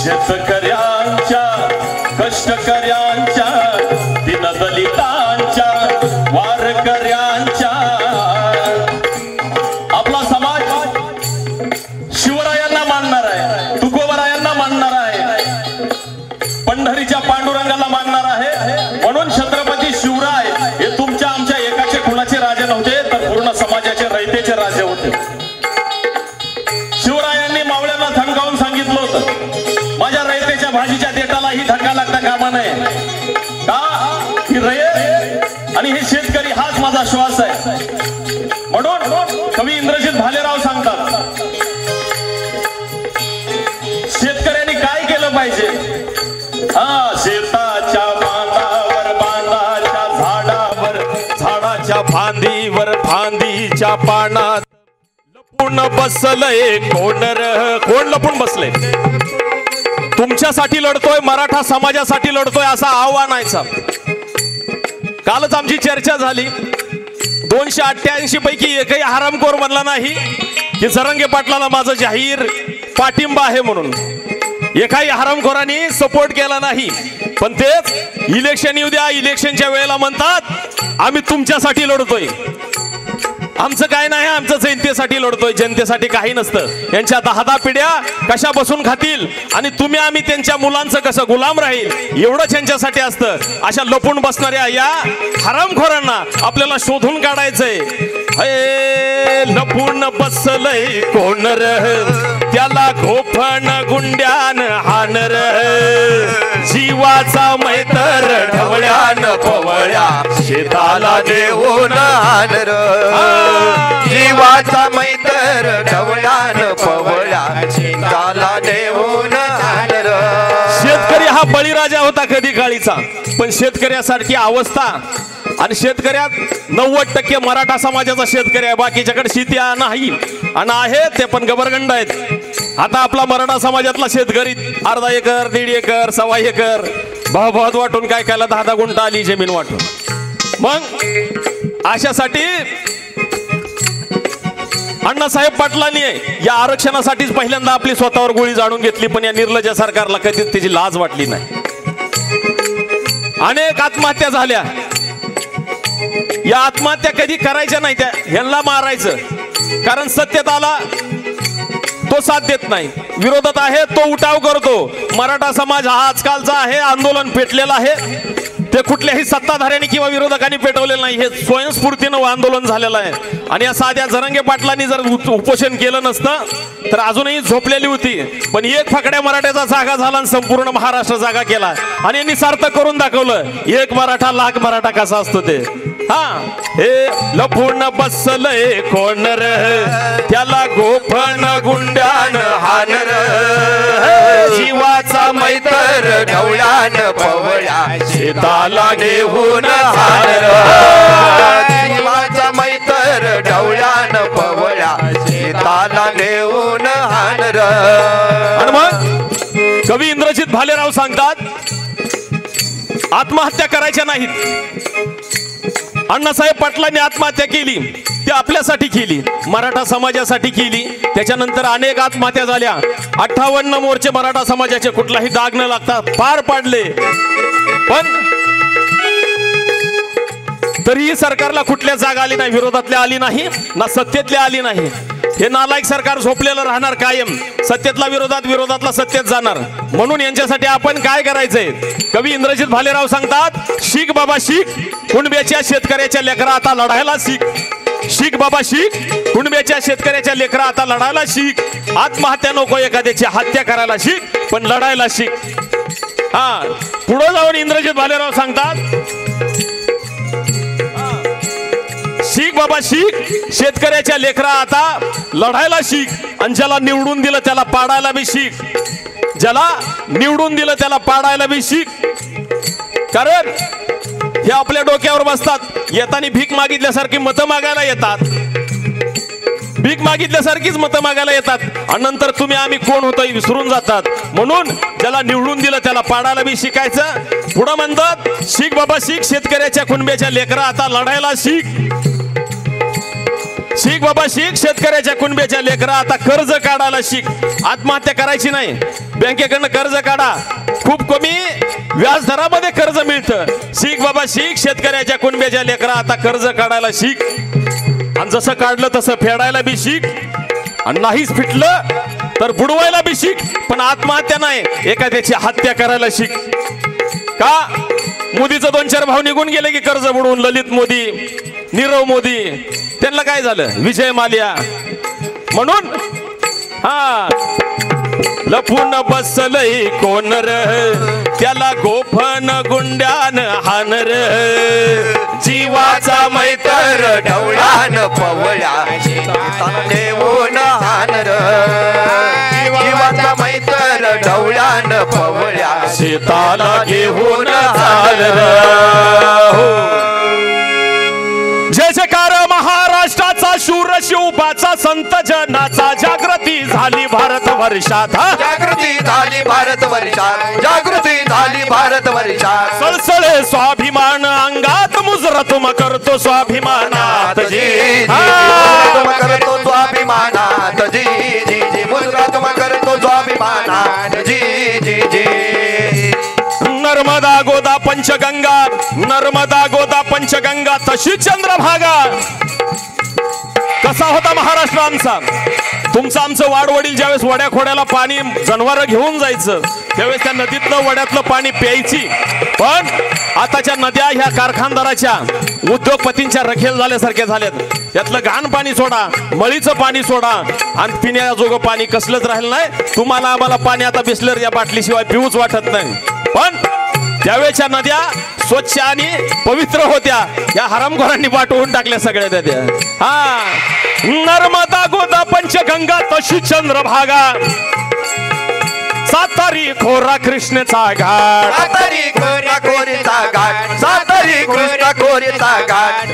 शेतकऱ्यांच्या कष्टकऱ्यांच्या दीनदलितांच्या वारकऱ्यांच्या आपला समाज शिवरायांना मानणार आहे, तुकोबरायांना मानणार आहे, पंढरीच्या पांडुरंगाला मानणार आहे. म्हणून छत्रपती शिवराय हे तुमच्या आमच्या एकाचे कुणाचे राजे नव्हते, तर पूर्ण समाजाचे रयतेचे राजे होते. शिवरायांनी मावळ्यांना धमकावून सांगितलं होतं, माझ्या रयतेच्या भाजीच्या देठालाही धक्का लागता कामा नये. का ही रयत आणि हे शेतकरी हाच माझा श्वास आहे. म्हणून कवी इंद्रजित भालेराव सांगतात, शेतकऱ्यांनी काय केलं पाहिजे. शेताच्या बांधावर बांधाच्या झाडावर झाडाच्या फांदीवर फांदीच्या पानात लपून बसलंय कोण कोण लपून बसले. तुमच्यासाठी लढतोय, मराठा समाजासाठी लढतोय असं आव्हान आहे. कालच आमची चर्चा झाली, 288 पैकी एकही हरामखोर म्हणला नाही की जरांगे पाटलाला माझं जाहीर पाठिंबा आहे म्हणून. एकाही हरामखोरांनी सपोर्ट केला नाही. पण तेच इलेक्शन येऊ द्या, इलेक्शनच्या वेळेला म्हणतात आम्ही तुमच्यासाठी लढतोय. आमचं काय नाही, आमचं जनतेसाठी लढतोय. जनतेसाठी काही नसतं. यांच्या 10 पिढ्या कशा बसून खातील आणि तुम्ही आम्ही त्यांच्या मुलांचं कसं गुलाम राहील एवढंच यांच्यासाठी असतं. अशा लपून बसणाऱ्या या हरामखोरांना आपल्याला शोधून काढायचंय. लपून बसलय कोण त्याला घोफण गुंड्यान हानर जीवाचा मैतर ढवळ्यान पवळ्या शेताला देऊन हानर जीवाचा मैतर ढवळ्यान पवळ्या शेताला देऊन हानर. शेतकरी हा बळीराजा होता कधी काळीचा. पण शेतकऱ्यासारखी अवस्था आणि शेतकऱ्यात 90% मराठा समाजाचा शेतकरी आहे. बाकीच्याकडे शेती नाही आणि आहे ते पण गबरगंड आहेत. आता आपला मराठा समाजातला शेतकरी अर्धा एकर 1.5 एकर 1.25 एकर भाव वाटून काय कायला 10 गुंठ आली जमीन वाटून. मग अशासाठी अण्णासाहेब पाटलांनी या आरक्षणासाठीच पहिल्यांदा आपली स्वतःवर गोळी जाणून घेतली. पण या निर्लज्ज सरकारला कधीच त्याची लाज वाटली नाही. अनेक आत्महत्या झाल्या. या आत्महत्या कधी करायच्या नाही, त्या ह्यांना मारायचं. कारण सत्तेत आला तो साथ देत नाही, विरोधात आहे तो उठाव करतो. मराठा समाज हा आजकालचा आहे, आंदोलन पेटलेलं आहे. ते कुठल्याही सत्ताधाऱ्यांनी किंवा विरोधकांनी पेटवलेलं नाही, हे स्वयंस्फूर्तीनं आंदोलन झालेलं आहे. आणि या साध्या जरांगे पाटलांनी जर उपोषण केलं नसतं तर अजूनही झोपलेली होती. पण एक फकड्या मराठ्याचा जागा झाला आणि संपूर्ण महाराष्ट्र जागा केला. आणि यांनी सार्थक करून दाखवलं, एक मराठा लाख मराठा कसा असतो ते. हे लपून बसलय कोण त्याला गोफण गुंड्यान हानर जीवाचा मैतर ढवळ्यान पवळ्या शेताला देऊन हानर. जीवाचा मैतर ढवळ्यान पवळ्या शेताला देऊन हानर. आणि मग कवी इंद्रजित भालेराव सांगतात, आत्महत्या करायच्या नाहीत. अण्णासाहेब पाटलांनी आत्महत्या केली, ती आपल्यासाठी केली, मराठा समाजासाठी केली. त्याच्यानंतर अनेक आत्महत्या झाल्या. 58 मोर्चे मराठा समाजाचे कुठलाही दाग न लागता पार पाडले. पण तरीही सरकारला कुठल्या जाग आली नाही, विरोधातल्या आली नाही ना सत्तेतल्या आली नाही. हे नालायक सरकार झोपलेलं राहणार कायम. सत्तेतला विरोधात, विरोधातला सत्तेत जाणार. म्हणून यांच्यासाठी आपण काय करायचंय. कवी इंद्रजित भालेराव सांगतात, शिक बाबा शिक, कुणब्याच्या शेतकऱ्याच्या लेकरा आता लढायला शिक. शिक बाबा शिक, कुणब्याच्या शेतकऱ्याच्या लेकरा आता लढायला शिक. आत्महत्या नको एखाद्याची हत्या करायला शिक, पण लढायला शिक. पुढे जाऊन इंद्रजित भालेराव सांगतात, शिक बाबा शिक, शेतकऱ्याच्या लेकरा आता लढायला शिक. आणि ज्याला निवडून दिलं त्याला पाडायला बी शिक. ज्याला निवडून दिलं त्याला पाडायला बी शिक. कारण हे आपल्या डोक्यावर बसतात. येताना भीक मागितल्यासारखी मतं मागायला येतात, भीक मागितल्यासारखीच मतं मागायला येतात. आणि नंतर तुम्ही आम्ही कोण होतोय विसरून जातात. म्हणून ज्याला निवडून दिलं त्याला पाडायला बी शिकायचं. पुढे म्हणतात, शिक बाबा शिक, शेतकऱ्याच्या कुणब्याच्या लेकरा आता लढायला शिक. शिक बाबा शिक, शेतकऱ्याच्या कुणब्याच्या लेकरा आता कर्ज काढायला शिक. आत्महत्या करायची नाही. बँकेकडनं कर्ज काढा, खूप कमी व्याज दरामध्ये कर्ज मिळतं. शिक बाबा शिक, शेतकऱ्याच्या कुणब्याच्या लेकरा आता कर्ज काढायला शिक, आणि जसं काढलं तसं फेडायला बी शिक, आणि नाहीच फिटलं तर बुडवायला बी शिक. पण आत्महत्या नाही, एखाद्याची हत्या करायला शिक. का? मोदीचं 2-4 भाव निघून गेले की कर्ज बुडवून. ललित मोदी, नीरव मोदी, त्यांना काय झालं? विजय माल्या. म्हणून हा लपून बसलय कोण र, त्याला गोफन गुंड्यान हानर. जीवाचा मैतर ढवळ्यान पवळ्या शेताला नेऊन हानर. जीवाचा मैतर ढवळ्यान पवळ्या शेताला घेऊन हानर. जय जयकार महाराष्ट्राचा शूर शिवबाचा संत जनाचा, जागृती झाली भारत वर्षात. जागृती झाली भारत वर्षात, जागृती झाली भारत वर्षात. सळसळे स्वाभिमान अंगात, मुजरा तुम करतो स्वाभिमानात. जी तुम करतो स्वाभिमानात. जी जी जी मुद्रा तुम करतो स्वाभिमानात. जी जी जी. नर्मदा गोदा पंचगंगा, नर्मदा गोदा पंचगंगा तशी चंद्रभागा. कसा होता महाराष्ट्र आमचा? तुमचं आमचं वाडवडील ज्यावेळेस वड्या खोड्याला पाणी जनावर घेऊन जायचं, त्यावेळेस त्या नदीतलं वड्यातलं पाणी प्यायची. पण आताच्या नद्या ह्या कारखानदाराच्या, उद्योगपतींच्या रखेल झाल्यासारख्या झाल्यात. त्यातलं घाण पाणी सोडा, मळीचं पाणी सोडा, आणि पिण्याजोगं पाणी कसलंच राहिलं नाही. तुम्हाला आम्हाला पाणी आता बिस्लरीच्या बाटलीशिवाय पिऊच वाटत नाही. पण त्यावेळेच्या नद्या स्वच्छ आणि पवित्र होत्या. या हरामखोरांनी वाटवून टाकल्या सगळ्या नद्या. हा नर्मदा गोदा पंचगंगा तशी चंद्रभागा. सातारी खोरा कृष्णेचा घाट, सातारी खोरा खोरेचा घाट, सातारी कृष्णा खोरेचा घाट.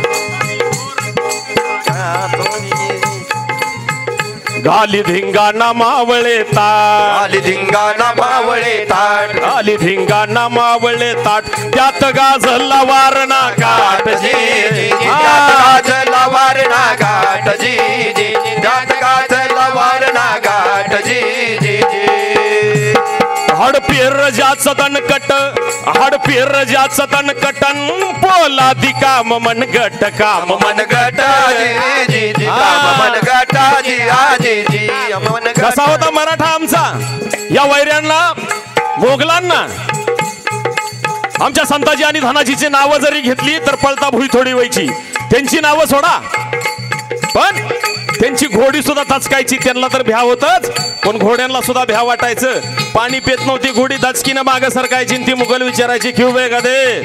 गाली धिंगाणा मावळे ताट, गाली धिंगाणा मावळे ताट. गाली धिंगाणा मावळे ताट, त्यात गाजला वारणा काठ. जी जी जी त्यात गाजला वारणा घाट. जी जी जी त्यात गाजला वारणा घाट. जी जी जी. हडपीर ज्याचं दणकट, हडपीर ज्याचं दणकटन, पोलादी काम मनगट, काम मनगट. जी जी जी काम मनगट. जी जी जी मनगट. कसा होता मराठा आमचा? या वैऱ्यांना, मोगलांना आमच्या संताजी आणि धनाजीची नावं जरी घेतली तर पळता भुई थोडी व्हायची. त्यांची नावं सोडा, पण त्यांची घोडी सुद्धा तचकायची. त्यांना तर भ्या होतच, पण घोड्यांना सुद्धा भ्या वाटायचं. पाणी पेत नव्हती घोडी, दचकीनं माग सरकायची. ती मुघल विचारायची, क्यों बे गधे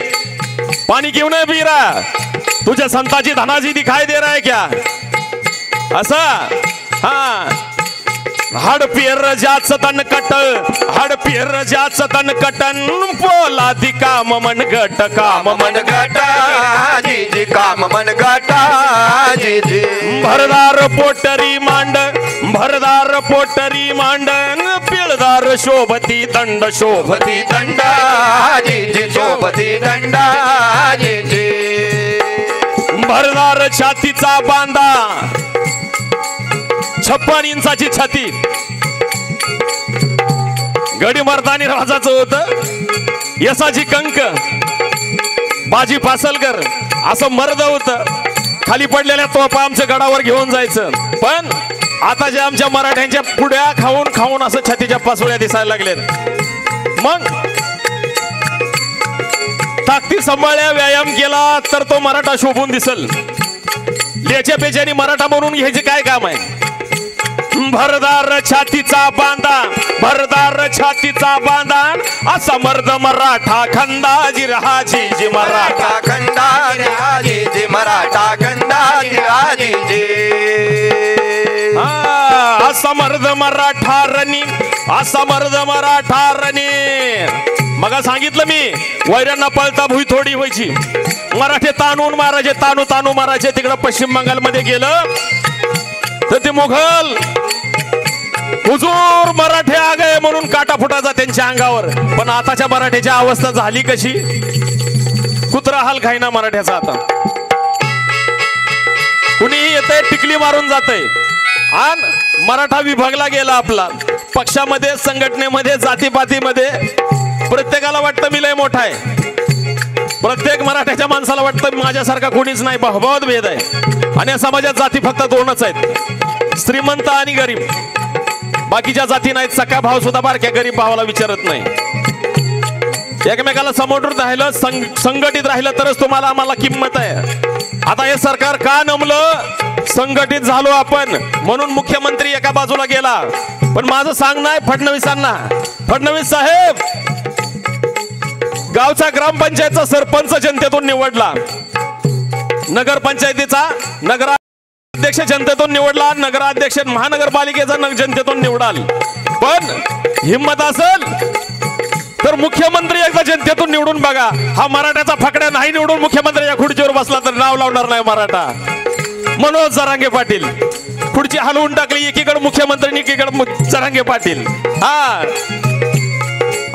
पाणी क्यों नाही पी रहा? तुझे संताजी धनाजी दिखाई दे रहा है क्या? असा हा. हडपीर ज्याचं तणकट, हडपीर ज्याचं तणकटन, पोलादी काम मनगट, काम मनगट. जी जी काम मनगट. जी जी. भरदार पोटरी मांड, भरदार पोटरी मांडन, पिळदार शोभती दंड, शोभती दंड. जी जी शोभती दंड. जी जी. भरदार छातीचा बांधा, 56 इंचाची छाती. गडी मर्दानी राजाचं होतं. यसाची कंक, बाजी पासलकर असं मर्द होतं. खाली पडलेल्या तोफा आमच्या गडावर घेऊन जायचं. पण आता जे आमच्या मराठ्यांच्या पुड्या खाऊन खाऊन असं छातीच्या पासोळ्या दिसायला लागलेत. मग ताकदी सांभाळल्या, व्यायाम केला तर तो मराठा शोभून दिसल. लेच्या पेच्यानी मराठा म्हणून घ्यायचे काय काम आहे? भरदार छातीचा बांधा, भरदार छातीचा बांधा, असा मर्द मराठा खंडाजी राजी जी मराठा खंडाजी राजी जी मराठा खंडाजी राजी जी. असा मर्द मराठा रणी, असा मर्द मराठा रणी. मग सांगितलं मी, वैऱ्यांना पळता भुई थोडी व्हायची. मराठे ताणून मारायचे, ताणू ताणू मारायचे. तिकडं पश्चिम बंगालमध्ये गेलं तर ते मुघल हुजूर मराठे आ गए म्हणून काटा फुटायचा त्यांच्या अंगावर. पण आताच्या मराठ्याची अवस्था झाली कशी? कुत्रा हाल खाईना मराठ्याचा. आता कुणीही येतंय टिकली मारून जातंय. आणि मराठा विभागला गेला आपला. पक्षामध्ये संघटनेमध्ये जातीपातीमध्ये प्रत्येकाला वाटतं मी लय मोठा आहे. प्रत्येक मराठ्याच्या माणसाला वाटतं माझ्यासारखा कोणीच नाही. बहुत भेद आहे आणि या समाजात जाती फक्त दोनच आहेत, श्रीमंत आणि गरीब. बाकीच्या जाती नाहीत. सखा भाव सुद्धा बारक्या गरीब भावाला विचारत नाही. एकमेकाला समोरून राहिलं, संघटित राहिलं तरच तुम्हाला आम्हाला किंमत आहे. आता हे सरकार का नमलं? संघटित झालो आपण म्हणून मुख्यमंत्री एका बाजूला गेला. पण माझं सांगणं आहे फडणवीसांना, फडणवीस साहेब गावचा ग्रामपंचायतचा सरपंच जनतेतून निवडला, नगरपंचायतीचा नगराध्यक्ष जनतेतून निवडला, नगराध्यक्ष महानगरपालिकेचा जनतेतून निवडाल. पण हिम्मत असेल तर मुख्यमंत्री एकदा जनतेतून निवडून बघा. हा मराठ्याचा फकड्या नाही निवडून मुख्यमंत्री या खुर्चीवर बसला तर नाव लावणार नाही मराठा. मनोज जरांगे पाटील खुर्ची हलवून टाकली, एकीकडे मुख्यमंत्री एकीकडे जरांगे पाटील. हा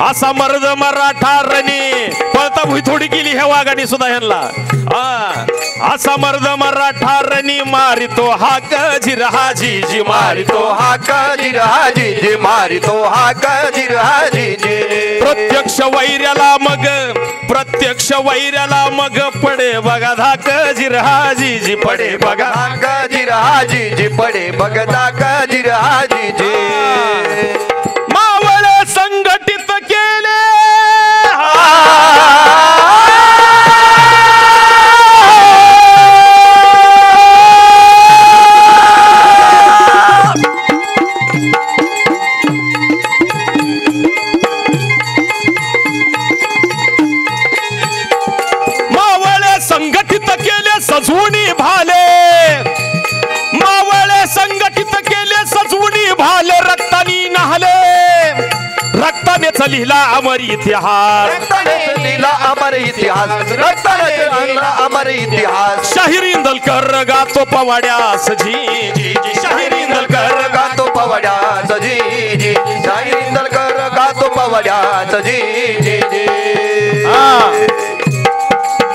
असा मर्द मराठा रणी पळता भुई थोडी केली ह्या वाघाने सुद्धा ह्यांना. असा मर्द मराठा रणी मारितो हाक जिरहाजी जी मारितो हाक जिरहाजी जी मारितो हाक जिरहाजी जी. प्रत्यक्ष वैर्याला मग प्रत्यक्ष वैर्याला मग पडे बघा धाक जिरहाजी जी पडे बघा धाक जिरहाजी जी पडे बघ धाक जिरहाजी जी. मावळ संघटित केले संघटित केले सजवुनी भाले, मावळे संघटित केले सजवुनी भाले. रक्तानी नहाले रक्तानेच लिहिला अमर इतिहास, रक्ताने लिहिला अमर इतिहास, रक्ताने लिहिला अमर इतिहास. शाहीर इंदलकर गातो पवाड्यास जी जी जी. शाहीर इंदलकर गातो पवाड्यास जी जी. शाहीर इंदलकर गातो पवाड्यास जी जी जी.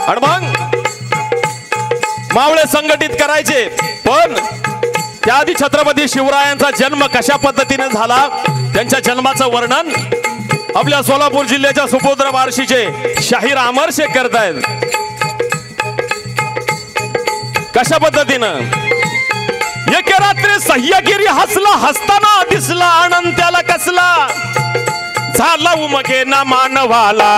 आणि मग मावळे संघटित करायचे. पण त्याआधी छत्रपती शिवरायांचा जन्म कशा पद्धतीने झाला त्यांच्या जन्माचं वर्णन आपल्या सोलापूर जिल्ह्याच्या सुपुत्र बार्शीचे शाहीर अमर शेख करतायत. कशा पद्धतीनं? एके रात्री सह्यागिरी हसला, हसताना दिसला आनंद त्याला कसला. झाला उमगेना मानवाला,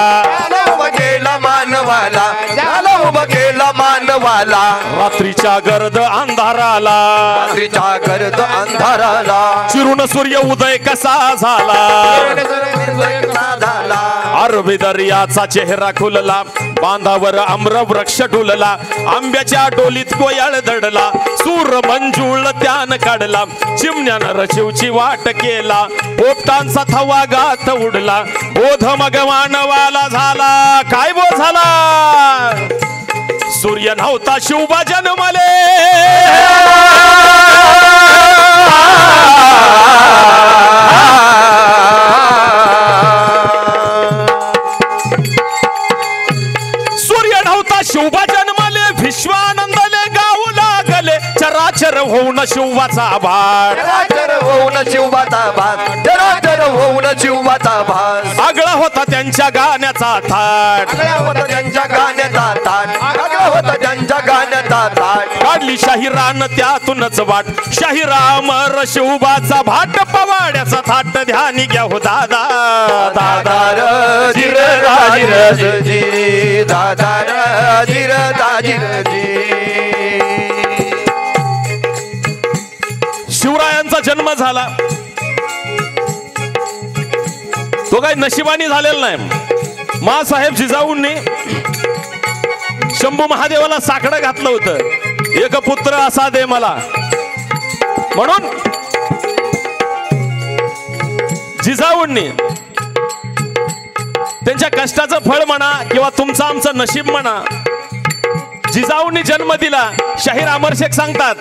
गेला मानवाला, झाला उभा गेला मानवाला. रात्रीच्या गर्द अंधाराला, रात्रीच्या गर्द अंधाराला चिरून सूर्य उदय कसा झाला. अरबी दर्याचा चेहरा खुलला, बांधावर आम्र वृक्ष डुलला. आंब्याच्या डोलीत कोयाळ दडला, सूर मंजुळ त्यान काढला. चिमण्यानं रचिवची वाट केला, पोपटांचा थवा गात उडला. बोध मग मानवाला झाला, काय बोध झाला? सूर्य नव्हता शिवबा जन्मले, सूर्य नव्हता शिवबा जन्मले. विश्वानंदले गाऊ लागले, चराचर होऊन शिवाचा भाट. चराचर होऊन शिवाचा भात, चराचर होऊन शिवाचा भात. आगळा होता त्यांच्या गाण्याचा थाट, आगळा होता त्यांच्या गाण्याचा थाट, आगळा होता त्यांच्या गाण्याचा थाट. काढली शाहिरान त्यातूनच वाट, शाहीर अमर शिवबाचा भाट. पवाड्याचा थाट ध्यानी घ्या हो दादा. दादार जिर राजिर जी, दादार जिर राजिर जी. शिवरायांचा जन्म झाला तो काही नशिबाने झालेला नाही. मासाहेब जिजाऊंनी शंभू महादेवाला साकडं घातलं होतं, एक पुत्र असा दे मला म्हणून. जिजाऊंनी त्यांच्या कष्टाचं फळ म्हणा किंवा तुमचं आमचं नशीब म्हणा, जिजाऊंनी जन्म दिला. शाहीर अमर शेख सांगतात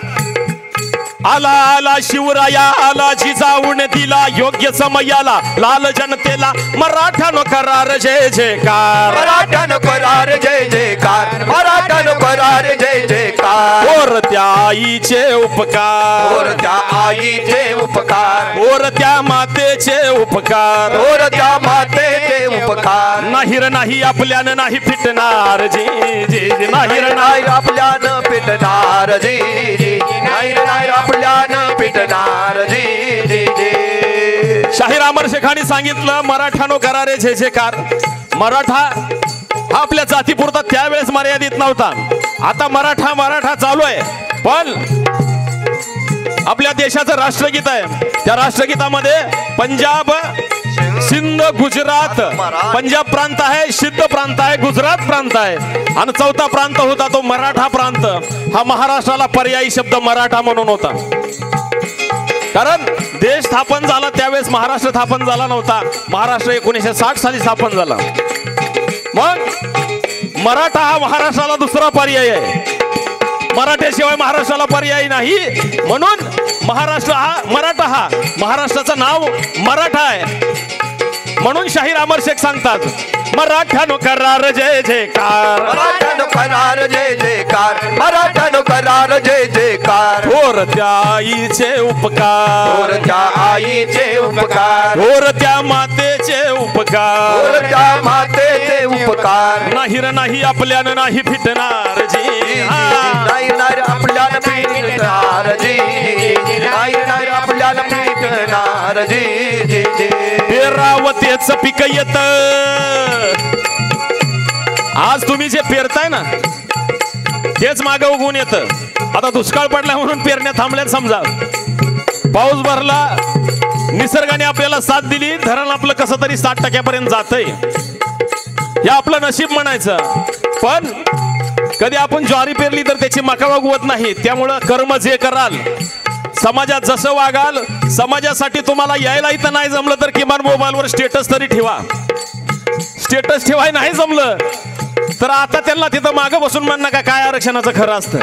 आला आला शिवराया आला जिजाऊन दिला योग्य समयाला लाल जनतेला मराठा करार जय जयकार मराठा करार जय जयकार मराठा करार जय जयकार और त्या आईचे उपकार और त्या आईचे उपकार और त्या मातेचे उपकार और त्या मातेचे उपकार नाही रे नाही आपल्यानं नाही फिटणार जी जी जी. नाही रे नाही नाही आपल्यानं पिटणार जी जी नाही नाही आपल्यानं पिटणार जी जी जी शाहीर अमर शेखांनी सांगितलं मराठानो करारे जय जयकार. मराठा हा आपल्या जातीपुरता त्यावेळेस मर्यादित नव्हता. आता मराठा मराठा चालू आहे. पण आपल्या देशाचं राष्ट्रगीत आहे. त्या राष्ट्रगीतामध्ये पंजाब सिंध गुजरात पंजाब प्रांत आहे सिंध प्रांत आहे गुजरात प्रांत आहे आणि चौथा प्रांत होता तो मराठा प्रांत. हा महाराष्ट्राला पर्यायी शब्द मराठा म्हणून होता. कारण देश स्थापन झाला त्यावेळेस महाराष्ट्र स्थापन झाला नव्हता. महाराष्ट्र 1960 साली स्थापन झाला. मग मराठा हा महाराष्ट्राला दुसरा पर्याय आहे. मराठ्याशिवाय महाराष्ट्राला पर्याय नाही. म्हणून महाराष्ट्र हा मराठा हा महाराष्ट्राचं नाव मराठा आहे. म्हणून शाहीर अमर शेख सांगतात मराठ्यानो करार जय जयकार मराठा करार जय जयकार मराठा करार जय जयकार और त्या आईचे उपकार और त्या आईचे उपकार और त्या मातेचे उपकार और त्या मातेचे उपकार नाही रे नाही आपल्यानं नाही फिटणार जी हा. नाही नाही आपल्याला पिटणार जी नाही नाही आपल्याला पिटणार जी जी जी पेरावतेच पीक येत. आज तुम्ही जे पेरताय ना तेच मागे उगवून येत. आता दुष्काळ पडला म्हणून पेरण्या थांबल्यात समजा. पाऊस भरला निसर्गाने आपल्याला साथ दिली धरण आपलं कसं तरी 60% जातंय. हे आपलं नशीब म्हणायचं. पण कधी आपण ज्वारी पेरली तर त्याची मका उगवत नाही. त्यामुळं कर्म जे कराल समाजात जसं वागाल समाजासाठी तुम्हाला यायला इथं नाही जमलं तर किमान मोबाईलवर स्टेटस तरी ठेवा. स्टेटस ठेवाय नाही जमलं तर आता त्यांना तिथं मागं बसून म्हण नका काय आरक्षणाचं खरं असतं.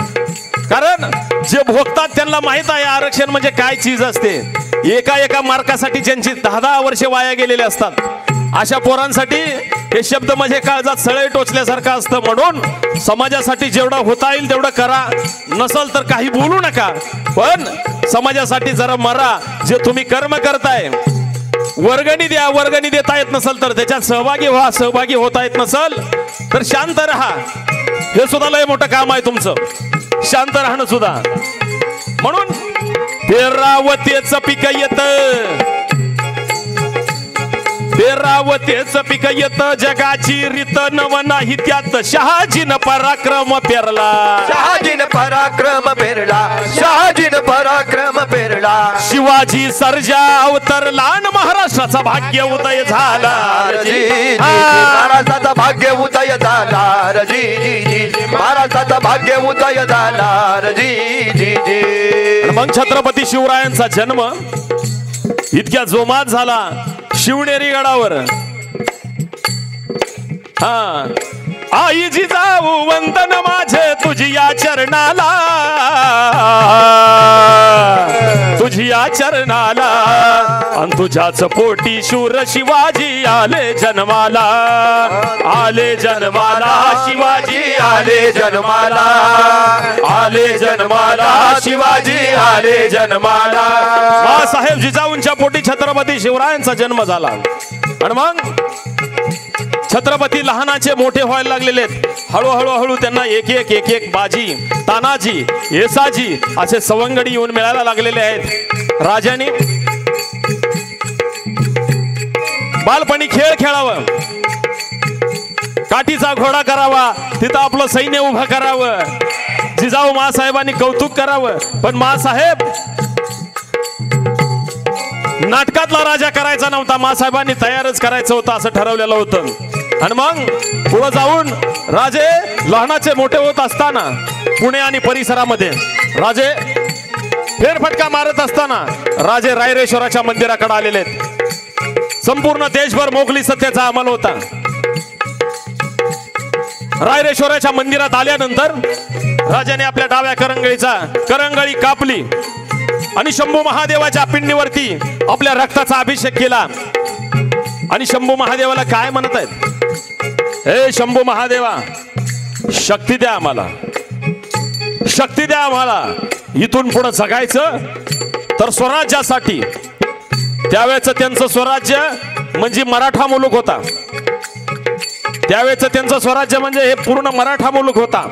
कारण जे भोगतात त्यांना माहित आहे आरक्षण म्हणजे काय चीज असते. एका एका मार्कासाठी ज्यांची 10-10 वर्षे वाया गेलेले असतात अशा पोरांसाठी हे शब्द म्हणजे काळजात सळई टोचल्यासारखं असतं. म्हणून समाजासाठी जेवढं होता येईल तेवढं करा. नसल तर काही बोलू नका. पण समाजासाठी जरा मरा. जे तुम्ही कर्म करताय वर्गणी द्या. वर्गणी देता येत नसल तर त्याच्यात सहभागी व्हा. सहभागी होता येत नसल तर शांत राहा. हे सुद्धा लय मोठं काम आहे तुमचं शांत राहणं सुद्धा. म्हणून पेरावतेच पीक येत पेरावतेच पीक येत जगाची रीत नव नाही त्यात शहाजीनं पराक्रम पेरला शहाजीन पराक्रम पेरला शहाजीन पराक्रम पेरला शिवाजी सर्जा अवतरला आणि महाराष्ट्राचा भाग्य उदय झाला. जी महाराष्ट्राचा भाग्य उदय झाला जी जी महाराष्ट्राचा भाग्य उदय झाला जी जी जी. मग छत्रपती शिवरायांचा जन्म इतक्या जोमात झाला शिवनेरी गडावर. हा आई जिजाऊ वंदन माझे तुझी या चरणाला तुझी या चरणाला आणि तुझ्याच पोटी शूर शिवाजी आले जन्माला आले जन्माला शिवाजी आले जन्माला आले जन्माला शिवाजी आले जन्माला. बाळासाहेब जिजाऊंच्या पोटी छत्रपती शिवरायांचा जन्म झाला. आणि मग छत्रपती लहानाचे मोठे व्हायला लागलेले आहेत. हळूहळू त्यांना एक एक बाजी तानाजी येसाजी असे सवंगडी येऊन मिळायला लागलेले आहेत. राजाने बालपणी खेळ खेळावं काठीचा घोडा करावा तिथं आपलं सैन्य उभं करावं. जिजाऊ मासाहेबांनी कौतुक करावं. पण मासाहेब नाटकातला राजा करायचा नव्हता. मासाहेबांनी तयारच करायचं होतं असं ठरवलेलं होतं. आणि मग पुढे जाऊन राजे लहानाचे मोठे होत असताना पुणे आणि परिसरामध्ये राजे फेरफटका मारत असताना राजे रायरेश्वराच्या मंदिराकडे आलेले आहेत. संपूर्ण देशभर मोगली सत्तेचा अंमल होता. रायरेश्वराच्या मंदिरात आल्यानंतर राजाने आपल्या डाव्या करंगळी कापली आणि शंभू महादेवाच्या पिंडीवरती आपल्या रक्ताचा अभिषेक केला आणि शंभू महादेवाला काय म्हणत आहेत, हे शंभू महादेवा शक्ती द्या आम्हाला, शक्ती द्या आम्हाला, इथून पुढे जगायचं तर स्वराज्यासाठी. त्यावेळेचं त्यांचं स्वराज्य म्हणजे मराठा मुलूक होता. त्यावेळेचं त्यांचं स्वराज्य म्हणजे हे पूर्ण मराठा मुलूक होता.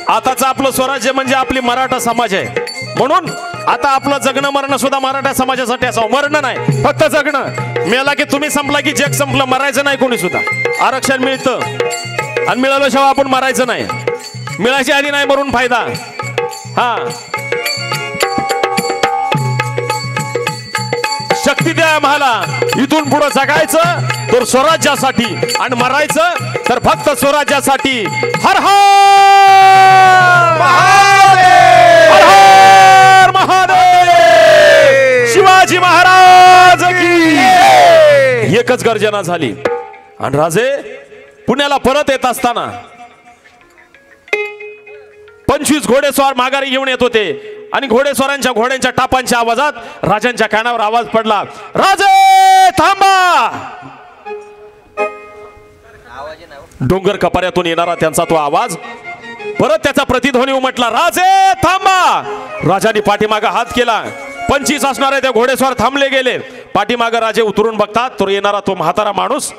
आताचं आपलं स्वराज्य म्हणजे आपली मराठा समाज आहे. म्हणून आता आपलं जगणं मरणं सुद्धा मराठा समाजासाठी असावं. मरणं नाही, फक्त जगणं. मेला की तुम्ही संपला की जग संपलं. मरायचं नाही कोणी सुद्धा. आरक्षण मिळतं आणि मिळाल्याशिवाय आपण मरायचं नाही. मिळायच्या आधी नाही मरून फायदा. हा, शक्ती द्या आम्हाला, इथून पुढे जगायचं तर स्वराज्यासाठी आणि मरायचं तर फक्त स्वराज्यासाठी. हर हर महादेव, हर हर महादेव, शिवाजी महाराज की. एकच गर्जना झाली आणि राजे पुण्याला परत येत असताना 25 घोडेस्वार माघारी घेऊन येत होते आणि घोड्यांच्या टापांच्या आवाजात राजांच्या कानावर आवाज पडला, राजे थांबा. डोंगर कपाऱ्यातून येणारा त्यांचा तो आवाज परत त्याचा प्रतिध्वनी उमटला, राजे थांबा. राजांनी पाठीमागे हात केला. 25 असणारे ते घोडेस्वार थांबले गेले. पाठीमागे राजे उतरून बघतात तो येणारा तो म्हातारा माणूस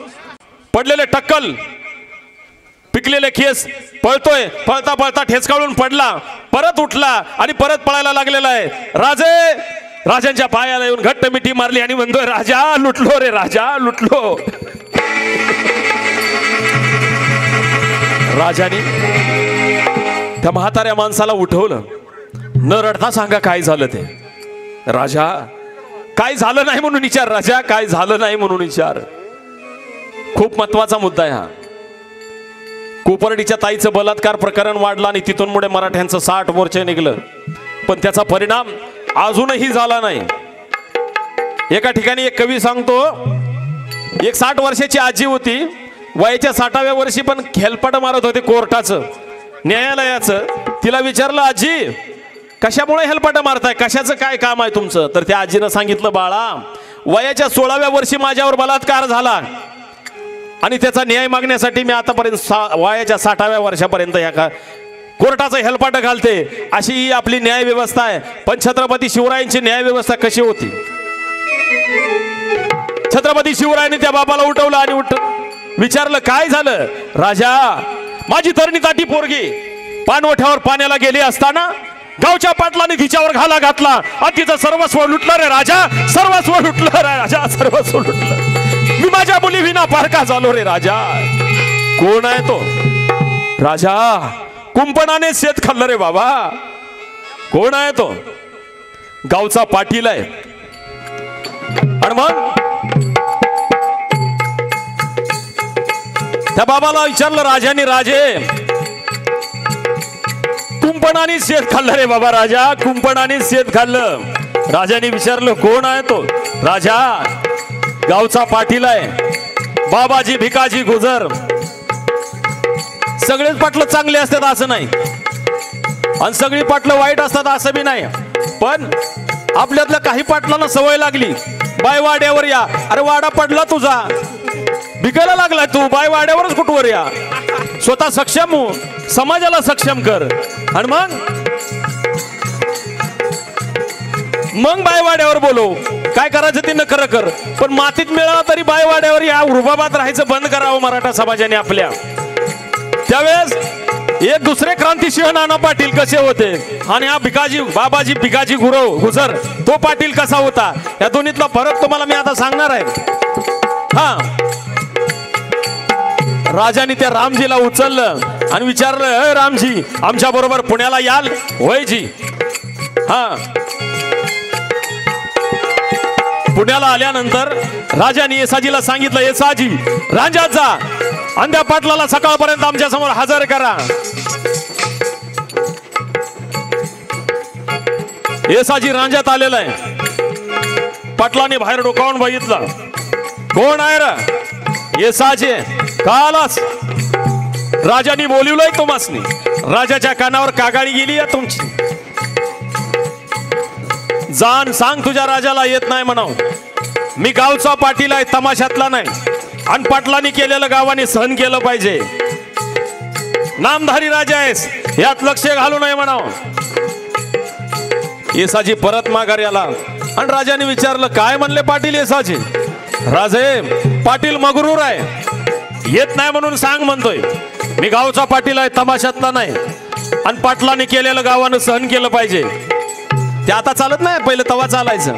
पडलेले टक्कल, पिकलेले केस, पळतोय. पळता पळता ठेचकाळून पडला, परत उठला आणि परत पळायला लागलेला आहे. राजांच्या पायाला येऊन घट्ट मिठी मारली आणि म्हणतोय, राजा लुटलो रे, राजा लुटलो. राजाने त्या म्हाताऱ्या माणसाला उठवलं. न रडता सांगा काय झालं ते. राजा काय झालं नाही म्हणून विचार, राजा काय झालं नाही म्हणून विचार. खूप महत्वाचा मुद्दा आहे हा. कोपर्डीच्या ताईचं बलात्कार प्रकरण वाढलं आणि तिथून पुढे मराठ्यांचं 60 मोर्चे निघलं. पण त्याचा परिणाम अजूनही झाला नाही. एका ठिकाणी एक कवी सांगतो, एक 60 वर्षाची आजी होती. वयाच्या 60व्या वर्षी पण खेलपाट मारत होते कोर्टाचं, न्यायालयाचं. तिला विचारलं, आजी कशामुळे हेलपाट मारताय, कशाचं काय काम आहे तुमचं. तर त्या आजीनं सांगितलं, बाळा वयाच्या 16व्या वर्षी माझ्यावर बलात्कार झाला आणि त्याचा न्याय मागण्यासाठी मी आतापर्यंत वयाच्या 60व्या वर्षापर्यंत ह्या कोर्टाचं हेलपाट घालते. अशी ही आपली न्याय व्यवस्था आहे. पण छत्रपती शिवरायांची न्याय व्यवस्था कशी होती. छत्रपती शिवरायांनी त्या बाबाला उठवलं आणि विचारलं, काय झालं. राजा माझी तरणी ताटी पोरगी पाणवठ्यावर पाण्याला गेली असताना गावच्या पाटलाने तिच्यावर घाला घातला आणि तिचं सर्वस्व लुटलं रे राजा, सर्वस्व लुटलं रे राजा, सर्वस्व लुटलं. मी माझ्या मुली विना पारका झालो रे राजा. कोण आहे तो. राजा कुंपणाने शेत खाल्लं रे बाबा. कोण आहे तो. गावचा पाटील आहे. आणि मग त्या बाबाला विचारलं राजाने, राजे कुंपणाने शेत खाल्लं रे बाबा, राजा कुंपणाने शेत खाल्लं. राजाने विचारलं, कोण आहे तो. राजा गावचा पाटील आहे, बाबाजी भिकाजी गुजर. सगळेच पाटलं चांगले असतात असं नाही आणि सगळी पाटलं वाईट असतात असं बी नाही. पण आपल्यातल्या काही पाटलांना सवय लागली, बाय वाड्यावर या. अरे वाडा पडला तुझा, भिकायला लागलाय तू, बाय वाड्यावरच कुठवर या. स्वतः सक्षम हो, समाजाला सक्षम कर आणि मग बायवाड्यावर बोलव. काय करायचं ते न खरं कर, पण मातीत मिळाला तरी बायवाड्यावर या. रुबाबात राहायचं बंद करावं मराठा समाजाने आपल्या. त्यावेळेस एक दुसरे क्रांतिसिंह नाना पाटील कसे होते आणि हा भिकाजी बाबाजी भिकाजी गुजर तो पाटील कसा होता, या दोन्हीतला फरक तुम्हाला मी आता सांगणार आहे. हा, राजाने त्या रामजीला उचललं आणि विचारलं, रामजी आमच्या बरोबर पुण्याला याल. होय जी. हा, पुण्याला आल्यानंतर राजाने येसाजीला सांगितलं, येसाजी रांजात जा, अंध्या पाटलाला सकाळपर्यंत आमच्या समोर हजर करा. येसाजी रांजात आलेला आहे. पाटलाने बाहेर डोकावून बघितलं, कोण आहे रे. येसाजी का आलास. राजाने बोलिवलंय तुम्हासनी. राजाच्या कानावर कागाळी गेली आहे तुमची. जाण सांग तुझ्या राजाला येत नाही म्हणाव. मी गावचा पाटील आहे, तमाशातला नाही. आणि पाटलांनी केलेलं गावाने सहन केलं पाहिजे. नामधारी राजा आहेस यात लक्ष घालू नये म्हणाव. येसाजी परत माघारी आला आणि राजाने विचारलं काय म्हणले पाटील येसाजी. राजे पाटील मगरूर आहे, येत नाही म्हणून सांग म्हणतोय. मी गावचा पाटील आहे, तमाशातला नाही. आणि पाटलांनी केलेलं गावानं सहन केलं पाहिजे. ते आता चालत नाही, पहिलं तवा चालायचं.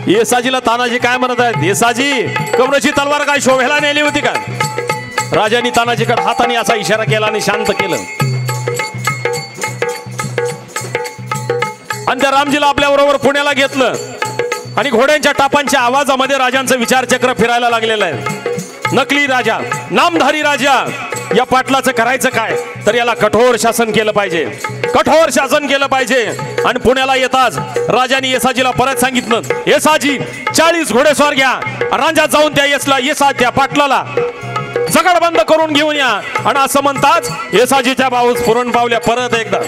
येसाजीला तानाजी काय म्हणत आहेत. येसाजी कमरेची तलवार काय शोभेला नेली होती का. राजाने तानाजीकडे हाताने असा इशारा केला आणि शांत केलं. आणि त्या रामजीला आपल्या बरोबर पुण्याला घेतलं. आणि घोड्यांच्या टापांच्या आवाजामध्ये राजांचं विचारचक्र फिरायला लागलेलं आहे. नकली राजा, नामधारी राजा, या पाटलाचं करायचं काय. तर याला कठोर शासन केलं पाहिजे, कठोर शासन केलं पाहिजे. आणि पुण्याला येताच राजाने येसाजीला परत सांगितलं, येसाजी 40 घोडेस्वार घ्या, रांजात जाऊन त्या पाटलाला जगड बंद करून घेऊन या. आणि असं म्हणताच येसाजीच्या बाहूस पुरण पावल्या. परत एकदा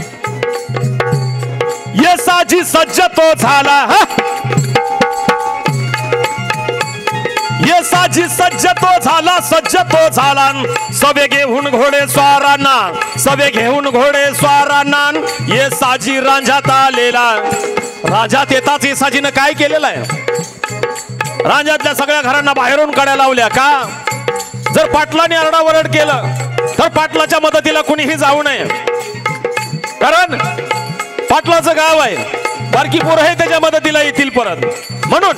येसाजी सज्ज तो झाला. येसाजी सज्ज तो झाला, सज्ज तो झाला. सवे घेऊन घोडे स्वारांना, सवे घेऊन घोडे स्वारांना. येसाजी रांजात आलेला. राजात येताच येसाजीनं काय केलेलं आहे. रांजातल्या सगळ्या घरांना बाहेरून कड्या लावल्या. का जर पाटलाने आरडाओरड केलं तर पाटलाच्या मदतीला कुणीही जाऊ नये. कारण पाटलाचं गाव आहे, बारकी पोरं हे त्याच्या मदतीला येतील परत म्हणून.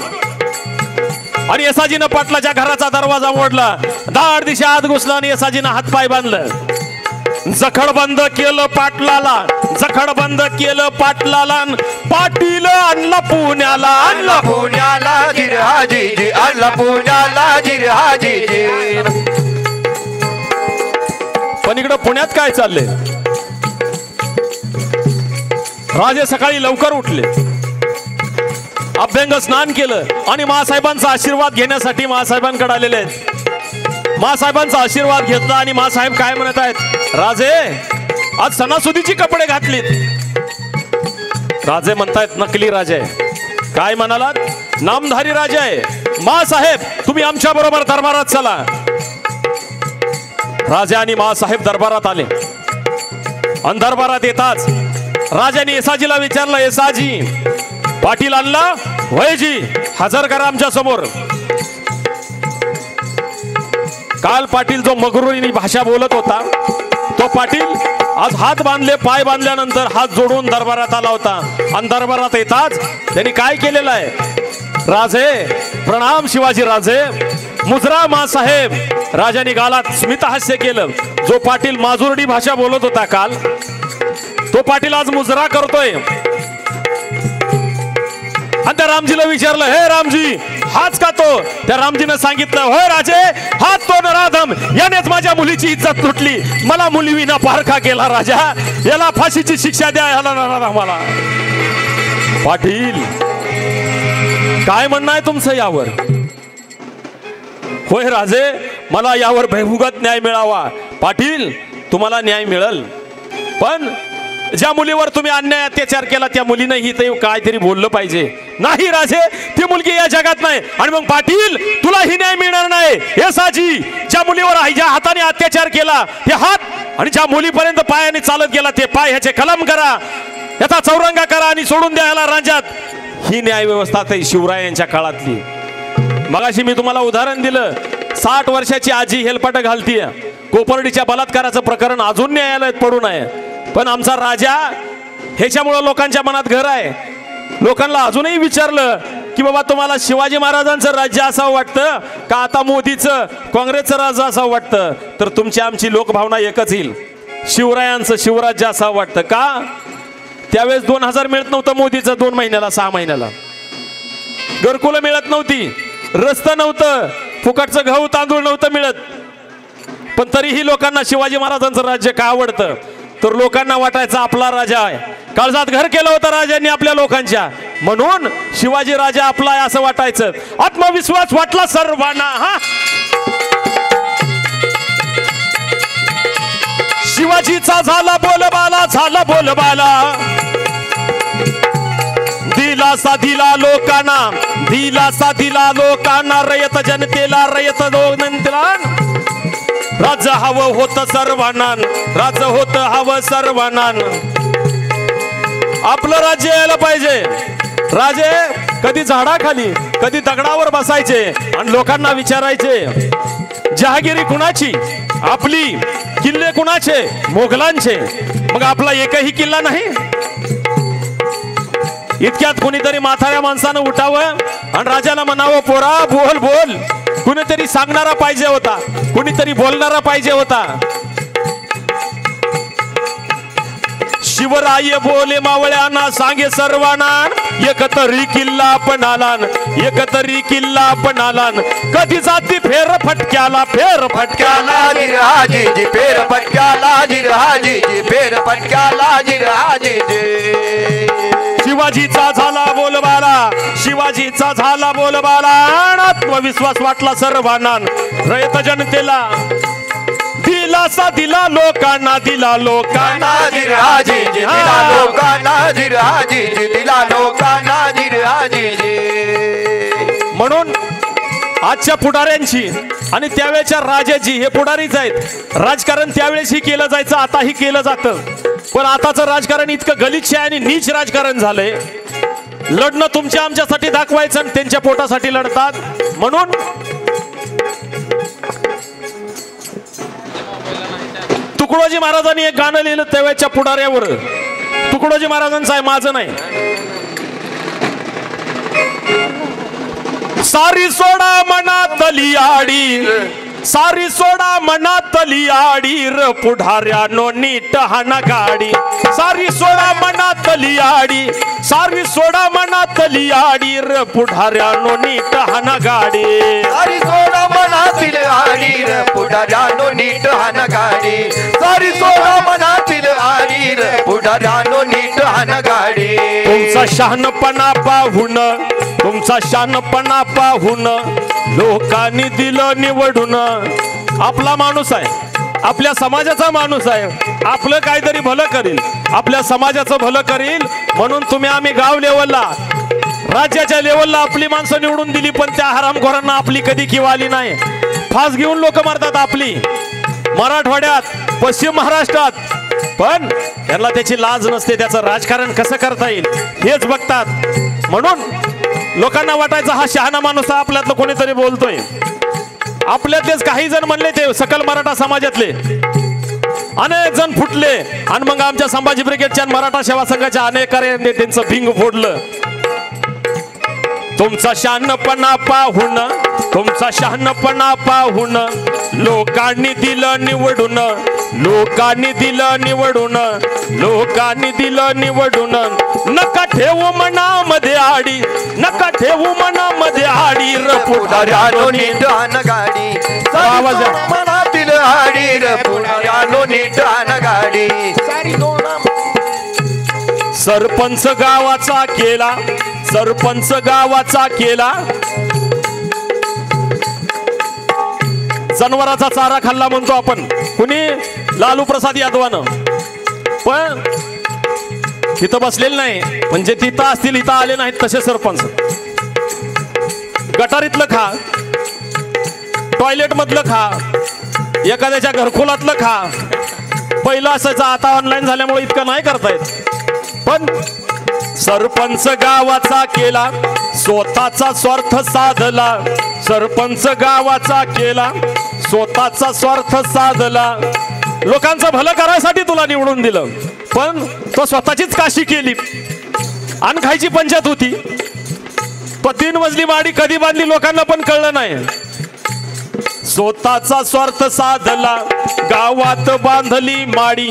आणि येसाजीनं पाटलाच्या घराचा दरवाजा मोडला. दाड दिशा आत घुसला आणि येसाजीनं हातपाय बांधलं. जखड बंद केलं पाटलाला, जखड बंद केलं पाटलाला. पाटील आणला पुण्याला, आणला पुण्याला जिरहाजी, आणला पुण्याला जिरहाजी. पण इकडं पुण्यात काय चाललंय. राजे सकाळी लवकर उठले, अभ्यंग स्नान केलं आणि महासाहेबांचा आशीर्वाद घेण्यासाठी महासाहेबांकडे आलेले आहेत. महासाहेबांचा आशीर्वाद घेतला आणि महासाहेब काय म्हणत आहेत. राजे आज सणासुदीची कपडे घातलीत. राजे म्हणतायत नकली राजा आहे. काय म्हणालात. नामधारी राजा आहे. महासाहेब तुम्ही आमच्या बरोबर दरबारात चला. राजा आणि महासाहेब दरबारात आले. आणि दरबारात येताच राजाने येसाजीला विचारलं, येसाजी पाटील आणला वयजी, हजर करा आमच्या समोर. काल पाटील जो मगरुरी भाषा बोलत होता तो पाटील आज हात बांधले, पाय बांधल्यानंतर हात जोडून दरबारात आला होता. आणि दरबारात येताच त्यांनी काय केलेलं आहे. राजे प्रणाम शिवाजी राजे, मुजरा मासाहेब. राजाने गालात स्मितहास्य केलं. जो पाटील माजुर्डी भाषा बोलत होता काल तो पाटील आज मुजरा करतोय. आणि त्या रामजीला विचारलं, हे रामजी हाच का तो. त्या रामजीनं सांगितलं, होय राजे हाच तो नराधम, यानेच माझ्या मुलीची इज्जत लुटली, मला मुलीविना पारखा केला. राजा याला फाशीची शिक्षा द्या याला नराधमाला. पाटील काय म्हणणं आहे तुमचं यावर. होय राजे मला यावर भयभुगत न्याय मिळावा. पाटील तुम्हाला न्याय मिळेल, पण ज्या मुलीवर तुम्ही अन्याय अत्याचार केला त्या मुलीनं ही ते काहीतरी बोललं पाहिजे. नाही राजे ती मुलगी या जगात नाही. आणि मग पाटील तुला ही न्याय मिळणार नाही. येसाजी ज्या मुलीवर ज्या हाताने अत्याचार केला ते हात, आणि ज्या मुलीपर्यंत पायाने चालत गेला ते पाय, ह्याचे कलम करा, याचा चौरंगा करा आणि सोडून द्या याला राज्यात. ही न्याय व्यवस्था शिवरायांच्या काळातली. मगाशी मी तुम्हाला उदाहरण दिलं, 60 वर्षाची आजी हेलपाट घालतीय. कोपर्डीच्या बलात्काराचं प्रकरण अजून न्यायालयात पडून आहे. पण आमचा राजा ह्याच्यामुळे लोकांच्या मनात घर आहे. लोकांना अजूनही विचारलं की बाबा तुम्हाला शिवाजी महाराजांचं राज्य असावं वाटतं का आता मोदीचं काँग्रेसचं राज्य असावं वाटतं, तर तुमची आमची लोकभावना एकच येईल, शिवरायांचं शिवराज्य असावं वाटतं. का त्यावेळेस 2000 मिळत नव्हतं मोदीचं 2 महिन्याला 6 महिन्याला. घरकुलं मिळत नव्हती, रस्ता नव्हतं, फुकटचं गहू तांदूळ नव्हतं मिळत. पण तरीही लोकांना शिवाजी महाराजांचं राज्य का आवडतं, तर लोकांना वाटायचा आपला राजा आहे. काळजात घर केलं होतं राजांनी आपल्या लोकांच्या, म्हणून शिवाजी राजा आपला आहे असं वाटायचं. आत्मविश्वास वाटला सर्वांना. हा शिवाजीचा झाला बोलबाला, झाला बोलबाला. दिलासा दिला लोकांना, दिलासा दिला लोकांना, रयत जनतेला, रयत जनतेला. राज्य हवं होत सर्वांना, राज्य होत हवं सर्वांना. आपलं राज्य यायला पाहिजे. राजे कधी झाडाखाली, कधी दगडावर बसायचे आणि लोकांना विचारायचे जहागिरी कुणाची, आपली, किल्ले कुणाचे, मोगलांचे. मग आपला एकही किल्ला नाही. इतक्यात कोणीतरी म्हाताऱ्या माणसानं उठावं आणि राजाला म्हणावं, पोरा बोल बोल. कुणीतरी सांगणारा पाहिजे होता, कुणीतरी बोलणारा पाहिजे होता. शिवराय बोले मावळ्यांना, सांगे सर्वांना, एकतरी किल्ला आपण आलान, एकतरी किल्ला आपण आलान. कधी जाती फेर फटक्याला, फेर फटक्याला जिरहाजी, फेर फटक्याला जिरहाजी, फेर फटक्याला जिरहाजी. शिवाजीचा झाला बोलबाला, शिवाजीचा झाला बोलबाला. आत्मविश्वास वाटला सर्वांना, रयत जनतेला. दिलासा दिला लोकांना, दिला लोकांना जिरहाजी, दिला लोकांना जिरहाजी, दिला लोकांना जिरहाजी. म्हणून आजच्या पुढाऱ्यांची आणि त्यावेळेच्या राजाची, हे पुढारीच आहेत. राजकारण त्यावेळेस ही केलं जायचं, आताही केलं जातं. पण आताचं राजकारण इतकं गलिच्छ आहे आणि नीच राजकारण झालंय. लढणं तुमच्या आमच्यासाठी दाखवायचं आणि त्यांच्या पोटासाठी लढतात. म्हणून तुकडोजी महाराजांनी एक गाणं लिहिलं त्यावेळेच्या पुढाऱ्यावर. तुकडोजी महाराजांचं आहे, माझं नाही. सारी सोडा मनातली आडी, सारी सोडा मनातली आडी र पुढाऱ्यानो नीट हाना गाडी. सारी सोडा मनातली आडी, सारी सोडा मनातली आडी र पुढाऱ्यानो नीट हाना गाडी. सारी सोडा मनातील आडी र पुढाऱ्यानो नीट हाना गाडी. सारी सोडा मनातील आडी र पुढाऱ्यानो नीट हाना गाडी. तुमचा शहाणपणा पाहून, तुमचा शहाणपणा पाहून लोकांनी दिलं निवडून. आपला माणूस आहे, आपल्या समाजाचा माणूस आहे, आपलं काहीतरी भलं करील, आपल्या समाजाचं भलं करील. म्हणून तुम्ही आम्ही गाव लेवलला, राज्याच्या लेवलला आपली माणसं निवडून दिली. पण त्या हरामखोरांना आपली कधी किंवा आली नाही. फास घेऊन लोक मारतात आपली, मराठवाड्यात, पश्चिम महाराष्ट्रात. पण त्यांना त्याची लाज नसते. त्याचं राजकारण कसं करता येईल हेच बघतात. म्हणून लोकांना वाटायचं हा शहाणा माणूस आपल्यातलं कोणीतरी बोलतोय. आपल्यातलेच काही जण म्हणले, ते सकल मराठा समाजातले अनेक जण फुटले. आणि मग आमच्या संभाजी ब्रिगेडच्या मराठा सेवा संघाच्या अनेक कार्याने त्यांचं भिंग फोडलं. तुमचा शहाणपणा पाहून, तुमचा शहाणपणा पाहून लोकांनी दिलं निवडून, लोकांनी दिलं निवडून, लोकांनी दिलं निवडून. नका ठेवू मनामध्ये आडी, नका ठेवू मनामध्ये आडी र पुढाऱ्यानो नीट हाना गाडी. आवाज मनातील आडी र पुढाऱ्यानो नीट हाना गाडी. सरपंच गावाचा केला, सरपंच गावाचा केला. जनावराचा चारा खाल्ला म्हणतो आपण, कुणी लालू प्रसाद यादवानं. पण तिथं बसलेले नाही, म्हणजे तिथं असतील इथं आले नाहीत तसे सरपंच. गटारीतलं खा, टॉयलेट मधलं खा, एखाद्याच्या घरकुलातलं खा. पहिलं असायचं, आता ऑनलाईन झाल्यामुळे इतकं नाही करतायत. पण सरपंच गावाचा केला, स्वतःचा स्वार्थ साधला. सरपंच गावाचा केला, स्वतःचा स्वार्थ साधला. लोकांचं भलं करायसाठी तुला निवडून दिलं, पण तो स्वतःचीच काशी केली. अन्न खायची पंचायत होती. तो 3 मजली माडी कधी बांधली लोकांना पण कळलं नाही. स्वतःचा स्वार्थ साधला, गावात बांधली माडी.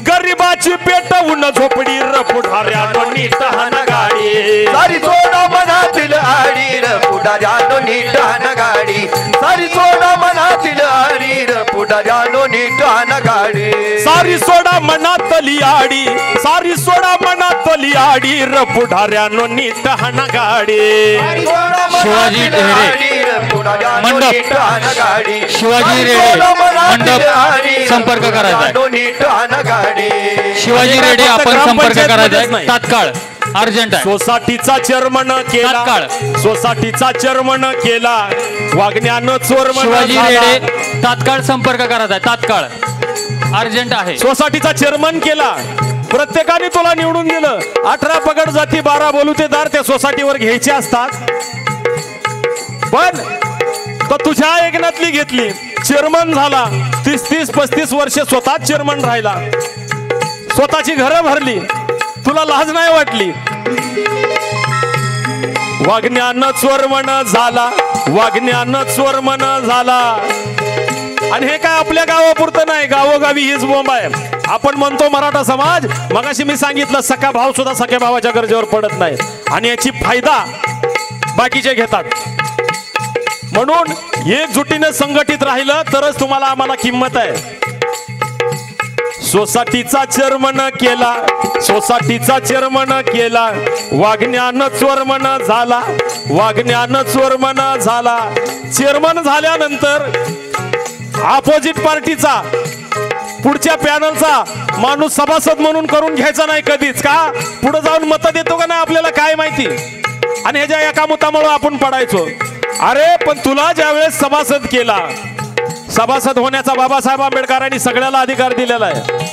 गरिबाची पेटवून झोपडी र पुढाऱ्यानो नीट हाना गाडी. सारी सोडा मनातील आडी र पुढाऱ्यानो नीट हाना गाडी. सारी सोडा मनातील आडी र पुढाऱ्यानो पुढाऱ्यानो नीट आणा गाडी सारी सोडा मनातली आडी सारी सोडा मनातली आडी र पुढाऱ्यानो नीट हाणा गाडी शिवाजी ढेरे मंडप शिवाजी रेडे मंडप संपर्क करायचा नीट आणा गाडी शिवाजी रेडे आपण संपर्क करायचा तात्काळ अर्जंट आहे सोसायटीचा चेअरमन केला तात्काळ सोसायटीचा चेअरमन केला वागण्यानं चोरमन शिवाजी झाला. रेडे तात्काळ संपर्क करायचा तात्काळ अर्जंट आहे सोसायटीचा चेअरमन केला प्रत्येकाने तुला निवडून दिलं 18 पगड जाती 12 बोलुतेदार त्या सोसायटीवर घ्यायचे असतात पण तो तुझ्या ऐकण्यातली घेतली चेअरमन झाला 30-35 वर्ष स्वतःच चेअरमन राहिला स्वतःची घरं भरली तुला लाज नाही वाटली वागण्यानं चोरमन झाला वागण्यानं चोरमन झाला आणि हे काय आपल्या गावापुरतं नाही गावोगावी हीच बोंब आहे आपण म्हणतो मराठा समाज मगाशी मी सांगितलं सखा भाव सुद्धा सख्या भावाच्या गरजेवर पडत नाही आणि याची फायदा बाकीचे घेतात म्हणून एकजुटीने संघटित राहिलं तरच तुम्हाला आम्हाला किंमत आहे सोसायटीचा चेअरमन केला सोसायटीचा चेअरमन केला वागण्यानं चोरमन झाला वागण्यानं चोरमन झाला चेअरमन झाल्यानंतर अपोजिट पार्टीचा पुढच्या पॅनलचा माणूस सभासद म्हणून करून घ्यायचा नाही कधीच का पुढे जाऊन मत देतो का नाही आपल्याला काय माहिती आणि ह्याच्या एका मतामुळे आपण पडायचो अरे पण तुला ज्यावेळेस सभासद केला सभासद होण्याचा बाबासाहेब आंबेडकरांनी सगळ्याला अधिकार दिलेला आहे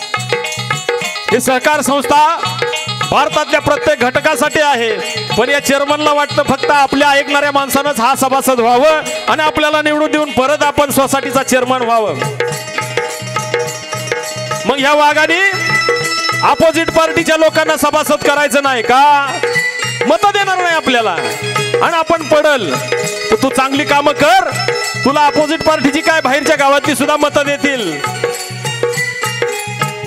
ही सहकार संस्था भारतातल्या प्रत्येक घटकासाठी आहे पण या चेअरमनला वाटतं फक्त आपल्या ऐकणाऱ्या माणसानंच हा सभासद व्हावं आणि आपल्याला निवडून देऊन परत आपण सोसायटीचा चेअरमन व्हावं मग ह्या वाघाने अपोजिट पार्टीच्या लोकांना सभासद करायचं नाही का मत देणार नाही आपल्याला आणि आपण पडल तर तू चांगली कामं कर तुला अपोजिट पार्टीची काय बाहेरच्या गावातली सुद्धा मत देतील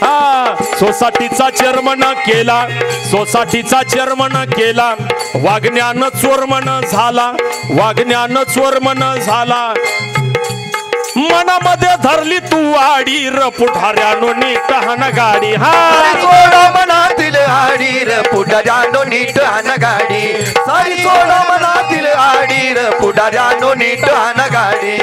हा सोसायटीचा चेअरमन केला सोसायटीचा चेअरमन केला वागण्यानं चोरमन झाला वागण्यानं चोरमन झाला मनामध्ये धरली तू आडी र पुढाऱ्यानो नीट हाण गाडी हा सोडा मनातील आडी र पुढाऱ्यानो नीट आणा गाडी सारी सोडा मनातील आडी र पुढाऱ्यानो नीट आणा गाडी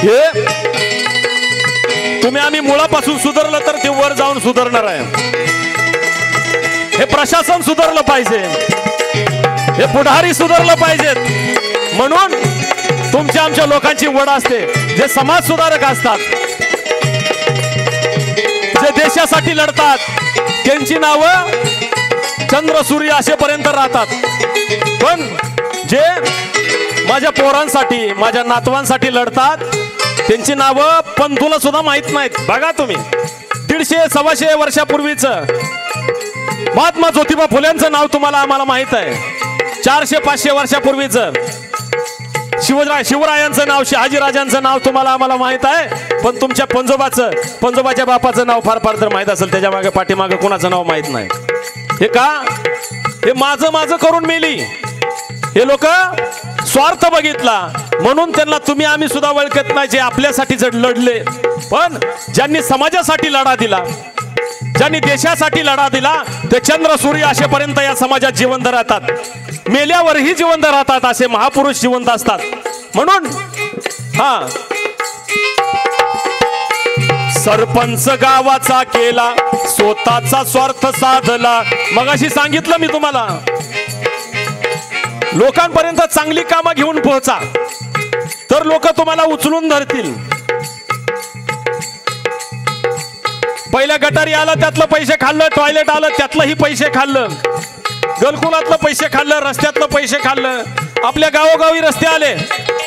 हे तुम्ही आम्ही मुळापासून सुधारलं तर ते वर जाऊन सुधारणार आहे हे प्रशासन सुधारलं पाहिजे हे पुढारी सुधारलं पाहिजेत म्हणून तुमच्या आमच्या लोकांची वड असते जे समाज सुधारक असतात जे देशासाठी लढतात त्यांची नावं चंद्र सूर्य असेपर्यंत राहतात पण जे माझ्या पोरांसाठी माझ्या नातवांसाठी लढतात त्यांची नावं पण तुला सुद्धा माहित नाहीत बघा तुम्ही 150-125 वर्षापूर्वीचं महात्मा ज्योतिबा फुल्यांचं नाव तुम्हाला आम्हाला माहित आहे 400-500 वर्षापूर्वीचं शिवरायांचं नाव शहाजीराजांचं नाव तुम्हाला आम्हाला माहित आहे पण तुमच्या पंजोबाच्या बापाचं नाव फार तर माहित असेल त्याच्या मागे पाठीमागे कोणाचं नाव माहित नाही हे का हे माझं करून मेली हे लोक स्वार्थ बघितला म्हणून त्यांना तुम्ही आम्ही सुद्धा ओळखत नाही जे आपल्यासाठी लढले पण ज्यांनी समाजासाठी लढा दिला ज्यांनी देशासाठी लढा दिला ते चंद्र सूर्य असेपर्यंत या समाजात जिवंत राहतात मेल्यावरही जिवंत राहतात असे महापुरुष जिवंत असतात म्हणून हा सरपंच गावाचा केला स्वतःचा स्वार्थ साधला मगाशी सांगितलं मी तुम्हाला लोकांपर्यंत चांगली कामं घेऊन पोहोचा तर लोक तुम्हाला उचलून धरतील पहिल्या गटारी आला त्यातलं पैसे खाल्लं टॉयलेट आलं त्यातलंही पैसे खाल्लं गलकुलातलं पैसे खाल्लं रस्त्यातलं पैसे खाल्लं आपल्या गावोगावी रस्ते आले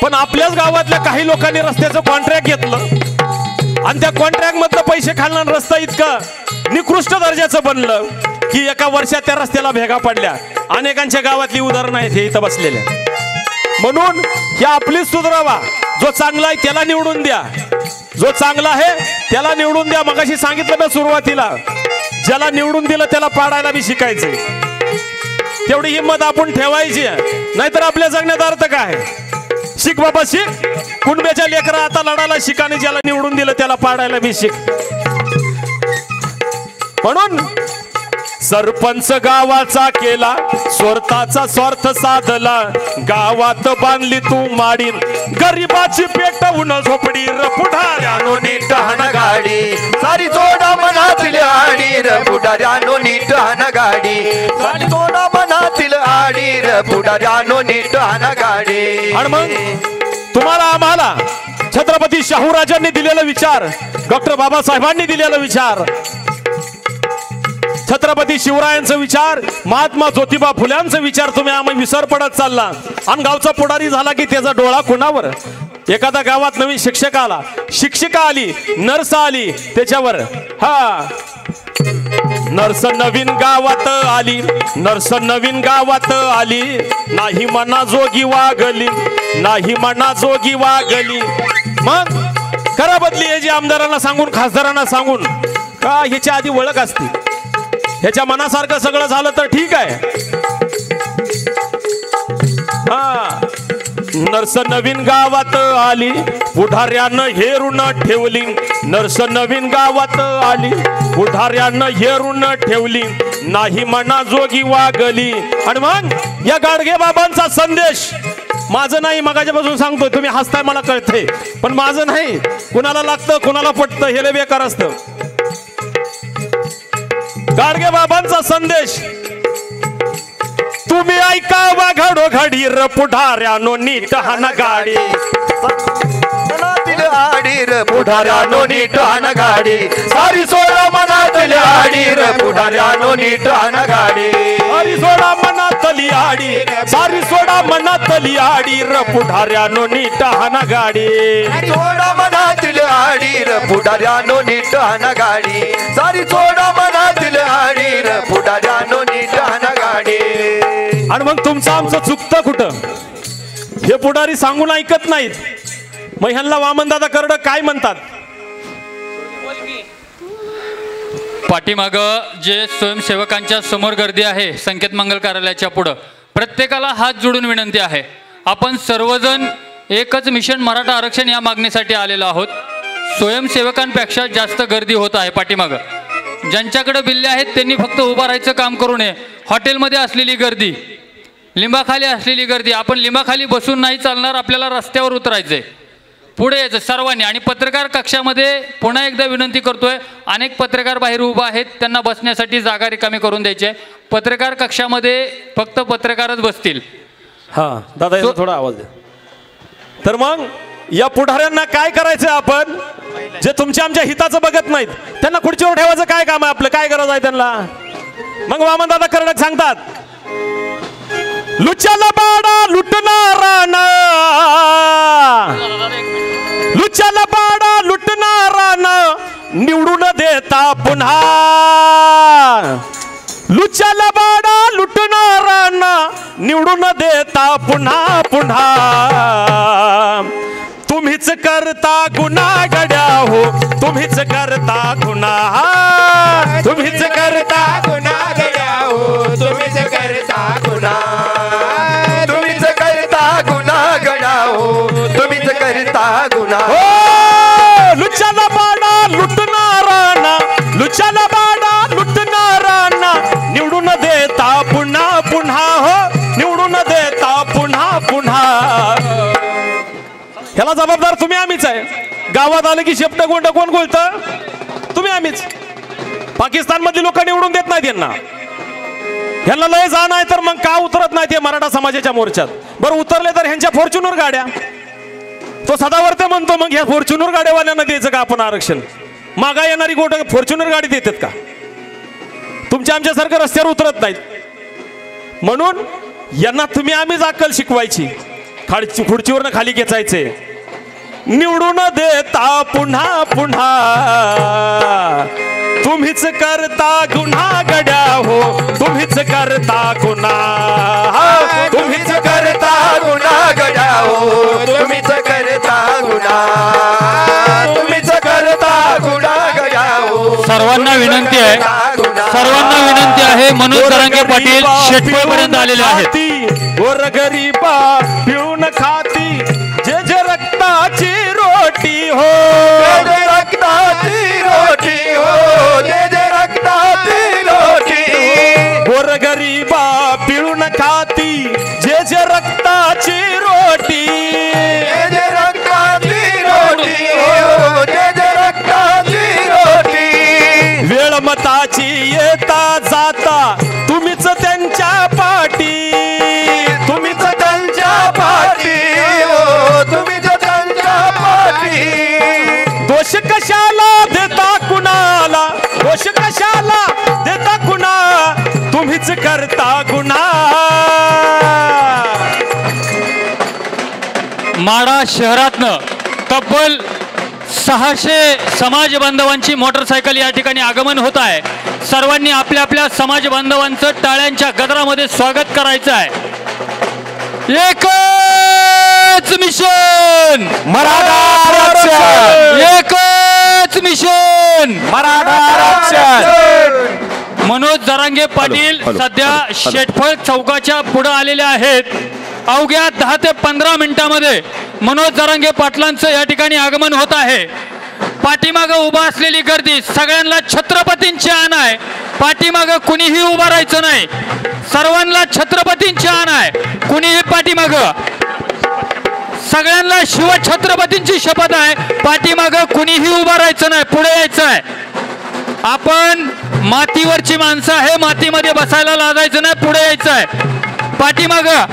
पण आपल्याच गावातल्या काही लोकांनी रस्त्याचं कॉन्ट्रॅक्ट घेतलं आणि त्या कॉन्ट्रॅक्ट मधलं पैसे खाल्लं रस्ता इतकं निकृष्ट दर्जाचं बनलं की एका वर्षात त्या रस्त्याला भेगा पडल्या अनेकांच्या गावातली उदाहरणं आहेत हे इथं बसलेल्या म्हणून ही आपलीच सुधारावा जो चांगला आहे त्याला निवडून द्या जो चांगला आहे त्याला निवडून द्या मगाशी सांगितलं ना सुरुवातीला ज्याला निवडून दिलं त्याला पाडायला बी शिकायचंय तेवढी हिंमत आपण ठेवायची नाहीतर आपल्या जगण्यात अर्थ काय. शिक बाबा शिक. कुणब्याच्या लेकरा आता लढायला शिकाने ज्याला निवडून दिलं त्याला पाडायला बी शिक. म्हणून सरपंच गावाचा केला स्वार्थाचा स्वार्थ साधला. गावात बांधली तू माडीन गरीबाची पेटवून झोपडी र पुढाऱ्यानो नीट हाना गाडी सारी जोडा मनातील आडी र पुढाऱ्यानो नीट हाना गाडी सारी जोडा मनातील आडी र पुढाऱ्यानो नीट हाना गाडी. आणि मग तुम्हाला आम्हाला छत्रपती शाहूराजांनी दिलेला विचार, डॉक्टर बाबासाहेबांनी दिलेला विचार, छत्रपती शिवरायांचा विचार, महात्मा ज्योतिबा फुल्यांचा विचार तुम्ही आम्ही विसर पडत चालला. आणि गावचा पुढारी झाला की त्याचा डोळा कुणावर. एखाद्या गावात नवीन शिक्षक आला, शिक्षिका आली, नर्स आली, त्याच्यावर हा नर्स नवीन गावात आली, नर्स नवीन गावात आली, नाही मना जोगी वागली, नाही मना जोगी वागली. मग करा बदली याची आमदारांना सांगून खासदारांना सांगून का ह्याच्या आधी ओळख असते. ह्याच्या मनासारखं सगळं झालं तर ठीक आहे. हा नर्स नवीन गावात आली पुढाऱ्यानं हेरून ठेवली, नर्स नवीन गावात आली पुढाऱ्यानं हेरून ठेवली, नाही मना जोगी वागली. आणि मग या गाडगे बाबांचा संदेश माझं नाही, मगाच्यापासून सांगतोय, तुम्ही हसताय मला कळतंय, पण माझं नाही. कुणाला लागतं कुणाला पटतं हे लय बेकार असतं. गाडगे बाबांचा संदेश तुम्ही ऐका वा घडोघडी र पुढाऱ्यानो नीट हाना गाडी मनातील आडी र पुढाऱ्यानो नीट हाना गाडी सारी सोडा मनातील आडी र पुढाऱ्यानो नीट हाना गाडी सारी सोडा मनातली आडी सारी सोडा मनातली आडी र पुढाऱ्यानो नीट हाना गाडी सोडा मनातील आडी र पुढाऱ्यानो नीट हाना गाडी सारी सोडा मनातील आडी र पुढाऱ्यानो नीट हाना गाडी. आणि मग तुमचं आमचं चुकतं कुठं. हे पुढारी सांगून ऐकत नाहीत. मग ह्यांना वामनदादा करडं काय म्हणतात. पाठीमाग जे स्वयंसेवकांच्या समोर गर्दी आहे संकेत मंगल कार्यालयाच्या पुढं, प्रत्येकाला हात जोडून विनंती आहे, आपण सर्वजण एकच मिशन मराठा आरक्षण या मागणीसाठी आलेलो आहोत. स्वयंसेवकांपेक्षा जास्त गर्दी होत आहे पाठीमाग. ज्यांच्याकडे बिल्ले आहेत त्यांनी फक्त उभा राहायचं काम करू नये. हॉटेलमध्ये असलेली गर्दी, लिंबाखाली असलेली गर्दी, आपण लिंबाखाली बसून नाही चालणार, आपल्याला रस्त्यावर उतरायचंय, पुढे यायचं सर्वांनी. आणि पत्रकार कक्षामध्ये पुन्हा एकदा विनंती करतोय, अनेक पत्रकार बाहेर उभा आहेत, त्यांना बसण्यासाठी जागा रिकामी करून द्यायची आहे. पत्रकार कक्षामध्ये फक्त पत्रकारच बसतील. हा दादा थोडा आवाज द्या. तर मग या पुढाऱ्यांना काय करायचंय आपण, जे तुमच्या आमच्या हिताचं बघत नाहीत त्यांना खुर्चीवर ठेवायचं काय काम आहे आपलं, काय गरज आहे त्यांना. मग वामन दादा कर्डक सांगतात, लुच्च्याला बाडा लुटणारा ना, लुच्च्याला बाडा लुटणारा ना निवडून देता पुन्हा, लुच्च्याला बाडा लुटणारा ना निवडून देता पुन्हा पुन्हा. तुम्हीच करता गुन्हा गड्या हो, तुम्हीच करता गुन्हा, तुम्हीच करता गुन्हा गड्या हो, तुम्हीच करता गुन्हा, तुम्हीच करता गुन्हा गड्या हो, तुम्हीच करता गुन्हा. हो लुच्च्याला बाडा लुटणारा ना, लुच्च्याला बाडा लुटणारा ना निवडून देता पुन्हा पुन्हा, हो निवडून देता पुन्हा पुन्हा. ह्याला जबाबदार तुम्ही आम्हीच आहे. गावात आलं की शेपट गोंड कोण बोलतं, तुम्ही आम्हीच. पाकिस्तान मधली लोक निवडून देत नाहीत यांना. ह्यांना लय जाण आहे तर मग का उतरत नाहीत मराठा समाजाच्या मोर्चात. बरं उतरले तर ह्यांच्या फॉर्च्युनर गाड्या, तो सदावर्ते म्हणतो मग ह्या फॉर्च्युनर गाड्यावाल्यांना द्यायचं का आपण आरक्षण. मागा येणारी गोट फॉर्च्युनर गाडी देतात का. तुमच्या आमच्यासारखं रस्त्यावर उतरत नाहीत. म्हणून यांना तुम्ही आम्हीच अक्कल शिकवायची, खुर्चीवरनं खाली खेचायचे. निवडून देता पुन्हा पुन्हा, तुम्हीच करता गुन्हा गड्या हो, तुम्हीच करता गुन्हा, तुम्हीच करता गुन्हा गड्या हो, तुम्हीच करता गुन्हा, तुम्हीच करता गुन्हा गड्या हो. सर्वांना विनंती आहे, सर्वांना विनंती आहे आहे मनोज जरांगे पाटील शेटपळपर्यंत आलेले आहेत. गोरगरीबा पिऊन खाती जे जे रक्ताची रोटी हो, जे रक्ताची रोटी हो, जे रक्ताची रोटी. गोरगरीबा पिऊन खाती जे जे रक्ताची रोटी, जे रक्ताची रोटी हो, जे रक्ताची रोटी. वेळ मताची येता जाता तुम्हीच त्यांच्या पाठी, तुम्हीच त्यांच्या पाठी हो, तुम्हीच त्यांच्या पाठी. दोष कशाला देता कुणाला, दोष कशाला देता कुणा, तुम्हीच करता गुन्हा. माढा शहरातनं तब्बल 600 समाज बांधवांची मोटरसायकल या ठिकाणी आगमन होत आहे. सर्वांनी आपल्या आपल्या समाज बांधवांचं टाळ्यांच्या गजरामध्ये स्वागत करायचं आहे. एकच मिशन मराठा आरक्षण, एकच मिशन मराठा आरक्षण. मनोज जरांगे पाटील सध्या शेटफळ चौकाच्या पुढे आलेले आहेत. अवघ्या 10 ते 15 मिनिटांमध्ये मनोज जरांगे पाटलांचं या ठिकाणी आगमन होत आहे. पाठीमागं उभा असलेली गर्दी सगळ्यांना छत्रपतींची आण आहे. पाठीमागं कुणीही उभा राहायचं नाही, सर्वांना छत्रपतींची आण आहे. कुणीही पाठीमागं, सगळ्यांना शिवछत्रपतींची शपथ आहे. पाठीमागं कुणीही उभा राहायचं नाही, पुढे यायचं आहे. आपण मातीवरची माणसं आहे, मातीमध्ये बसायला लाजायचं नाही, पुढे यायचं आहे. पाठीमागं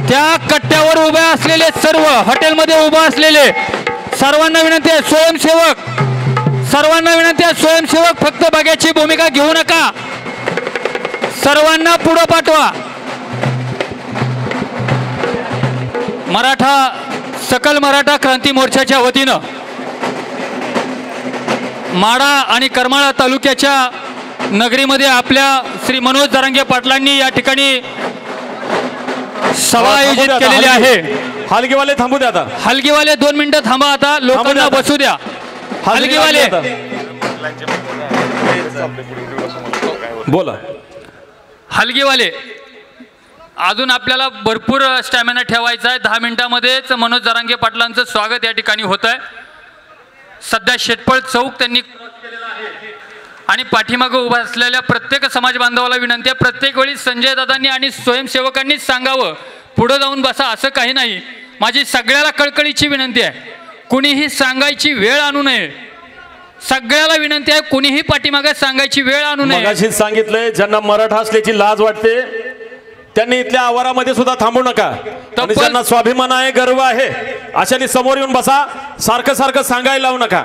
त्या कट्ट्यावर उभे असलेले सर्व, हॉटेलमध्ये उभे असलेले सर्वांना विनंती आहे, स्वयंसेवक सर्वांना विनंती आहे, स्वयंसेवक फक्त बघ्याची भूमिका घेऊ नका, सर्वांना पुढे पाठवा. सकल मराठा क्रांती मोर्चाच्या वतीनं माढा आणि करमाळा तालुक्याच्या नगरीमध्ये आपल्या श्री मनोज जरांगे पाटलांनी या ठिकाणी सभा आयोजित केलेली आहे. हलगीवाले थांबू द्या आता, हलगीवाले 2 मिनिटं थांबा, आता लोकांना बसू द्या. हलगीवाले बोला. हलगीवाले अजून आपल्याला भरपूर स्टॅमिना ठेवायचा आहे. 10 मिनिटांमध्येच मनोज जरांगे पाटलांचं स्वागत या ठिकाणी होत आहे. सध्या शेटपळ चौक त्यांनी आणि पाठीमागं उभा असलेल्या प्रत्येक समाज बांधवाला विनंती आहे, प्रत्येक वेळी संजय दादांनी आणि स्वयंसेवकांनीच सांगावं पुढे जाऊन बसा असं काही नाही. माझी सगळ्याला कळकळीची विनंती आहे, कुणीही सांगायची वेळ आणू नये. सगळ्याला विनंती आहे, कुणीही पाठीमागे सांगायची वेळ आणू नये. मगाशीच सांगितलंय, ज्यांना मराठा असल्याची लाज वाटते त्यांनी इथल्या आवारामध्ये सुद्धा थांबू नका. आणि ज्यांना स्वाभिमान आहे, गर्व आहे, अशाने समोर येऊन बसा. सारखं सारखं सांगायला लावू नका.